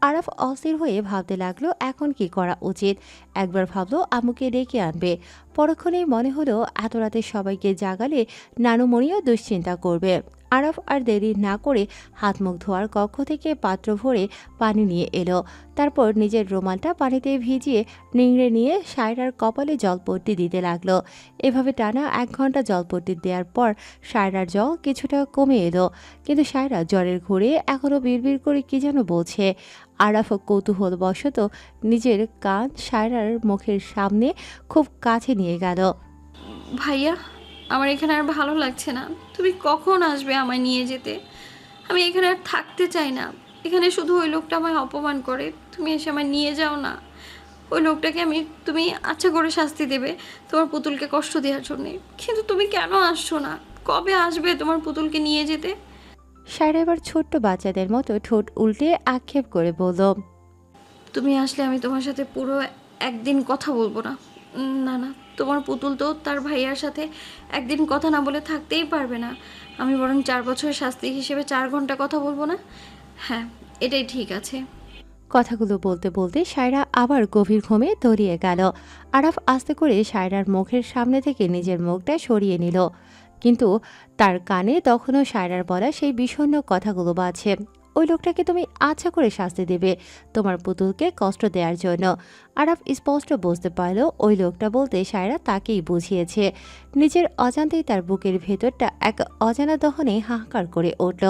আরাফ অস্থির হয়ে ভাবতে লাগলো এখন কি করা উচিত। একবার ভাবলো আম্মুকে ডেকে আনবে। পরক্ষণেই মনে হলো এত রাতে সবাইকে জাগালে নানুমণিও দুশ্চিন্তা করবে। আরাফ আর দেরি না করে হাত মুখ ধোয়ার কক্ষ থেকে পাত্র ভরে পানি নিয়ে এলো। তারপর নিজের রুমালটা পানিতে ভিজিয়ে নিংড়ে নিয়ে সায়রার কপালে জলপট্টি দিতে লাগলো। এভাবে টানা 1 ঘন্টা জলপট্টি দেওয়ার পর সায়রার জ্বর কিছুটা কমে এলো, কিন্তু সায়রা জ্বরের ঘোরে এখনও বিড়বিড় করে কি যেন বলছে। আরাফ কৌতূহলবশত নিজের কান সায়রার মুখের সামনে খুব কাছে নিয়ে গেল। ভাইয়া, আমার এখানে আর ভালো লাগছে না। তুমি কখন আসবে আমায় নিয়ে যেতে? আমি এখানে আর থাকতে চাই না। এখানে শুধু ওই লোকটা আমায় অপমান করে। তুমি এসে আমায় নিয়ে যাও না। ওই লোকটাকে তুমি আচ্ছা করে শাস্তি দেবে তোমার পুতুলকে কষ্ট দেওয়ার জন্যে। কিন্তু তুমি কেন আসছো না? কবে আসবে তোমার পুতুলকে নিয়ে যেতে? সায়রা এবার ছোট্ট বাচ্চাদের মতো ঠোঁট উল্টে আক্ষেপ করে বলল, তুমি আসলে আমি তোমার সাথে পুরো একদিন কথা বলবো না। না না, তোমার পুতুল তো তার ভাইয়ার সাথে একদিন কথা না বলে থাকতেই পারবে না। আমি বরং 4 বছরের শাস্তি হিসেবে 4 ঘন্টা কথা বলবো না? হ্যাঁ, এটাই ঠিক আছে। কথাগুলো বলতে বলতে সায়রা আবার গভীর ঘুমে তলিয়ে গেল। আরাফ আস্তে করে সায়রার মুখের সামনে থেকে নিজের মুখটা সরিয়ে নিল, কিন্তু তার কানে তখনও সায়রার বলা সেই বিষণ্ণ কথাগুলো বাজছে। ওই লোকটাকে তুমি আচ্ছা করে শাস্তি দেবে তোমার পুতুলকে কষ্ট দেওয়ার জন্য। আরাফ স্পষ্ট বুঝতে পারল ওই লোকটা বলতে সায়রা তাকেই বুঝিয়েছে। নিজের অজান্তেই তার বুকের ভেতরটা এক অজানা দহনে হাহাকার করে উঠল।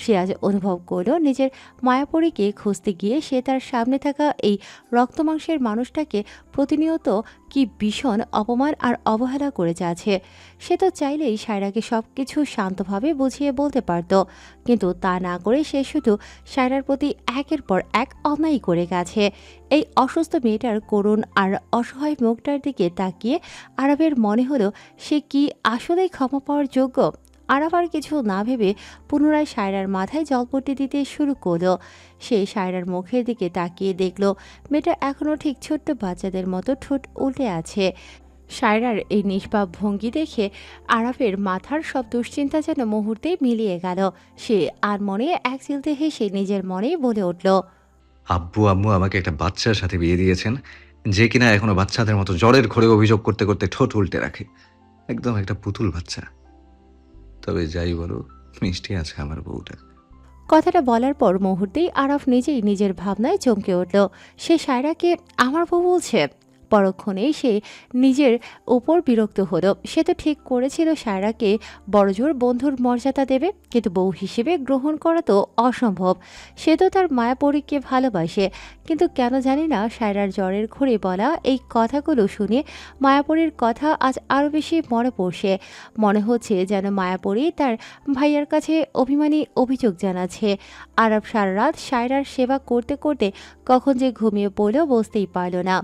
সে আজ অনুভব করল নিজের মায়াপরীকে খুঁজতে গিয়ে সে তার সামনে থাকা এই রক্তমাংসের মানুষটাকে প্রতিনিয়ত কি ভীষণ অপমান আর অবহেলা করে যাচ্ছে। সে তো চাইলেই সায়রাকে সব কিছু শান্তভাবে বুঝিয়ে বলতে পারত, কিন্তু তা না করে সে শুধু সায়রার প্রতি একের পর এক অন্যায় করে গেছে। এই অসুস্থ মেয়েটার করুণ আর অসহায় মুখটার দিকে তাকিয়ে আরাফের মনে হলো সে কি আসলেই ক্ষমা পাওয়ার যোগ্য। আরাফ আর কিছু না ভেবে পুনরায় সায়রার মাথায় জলপট্টি দিতে শুরু করলো। সে সায়রার মুখের দিকে তাকিয়ে দেখল মেয়েটা এখনও ঠিক ছোট্ট বাচ্চাদের মতো ঠোঁট উল্টে আছে। সায়রার এই নিষ্পাপ ভঙ্গি দেখে আরাফের মাথার সব দুশ্চিন্তা যেন মুহূর্তেই মিলিয়ে গেল। সে আর মনে এক চিলতে হেসে নিজের মনেই বলে উঠল, আব্বু আম্মু আমাকে একটা বাচ্চার সাথে বিয়ে দিয়েছেন, যে কিনা এখনো বাচ্চাদের মতো জ্বরের ঘোরে অভিযোগ করতে করতে ঠোঁট উল্টে রাখে। একদম একটা পুতুল বাচ্চা। তবে যাই বলো, মিষ্টি আছে আমার বউটা। কথাটা বলার পর মুহূর্তেই আরাফ নিজেই নিজের ভাবনায় চমকে উঠল। সে সায়রাকে আমার বউ বলছে। পরক্ষণেই সে নিজের ওপর বিরক্ত হলো। সে তো ঠিক করেছিল সায়রাকে বড়জোর বন্ধুর মর্যাদা দেবে, কিন্তু বউ হিসেবে গ্রহণ করা তো অসম্ভব। সে তো তার মায়াপরীকে ভালোবাসে, কিন্তু কেন জানি না সায়রার জ্বরের ঘুরে বলা এই কথাগুলো শুনে মায়াপরীর কথা আজ আরও বেশি মনে পড়ছে। মনে হচ্ছে যেন মায়াপরী তার ভাইয়ার কাছে অভিমানী অভিযোগ জানাচ্ছে। আরাফ সারা রাত সায়রার সেবা করতে করতে কখন যে ঘুমিয়ে পড়লেও বুঝতেই পারল না।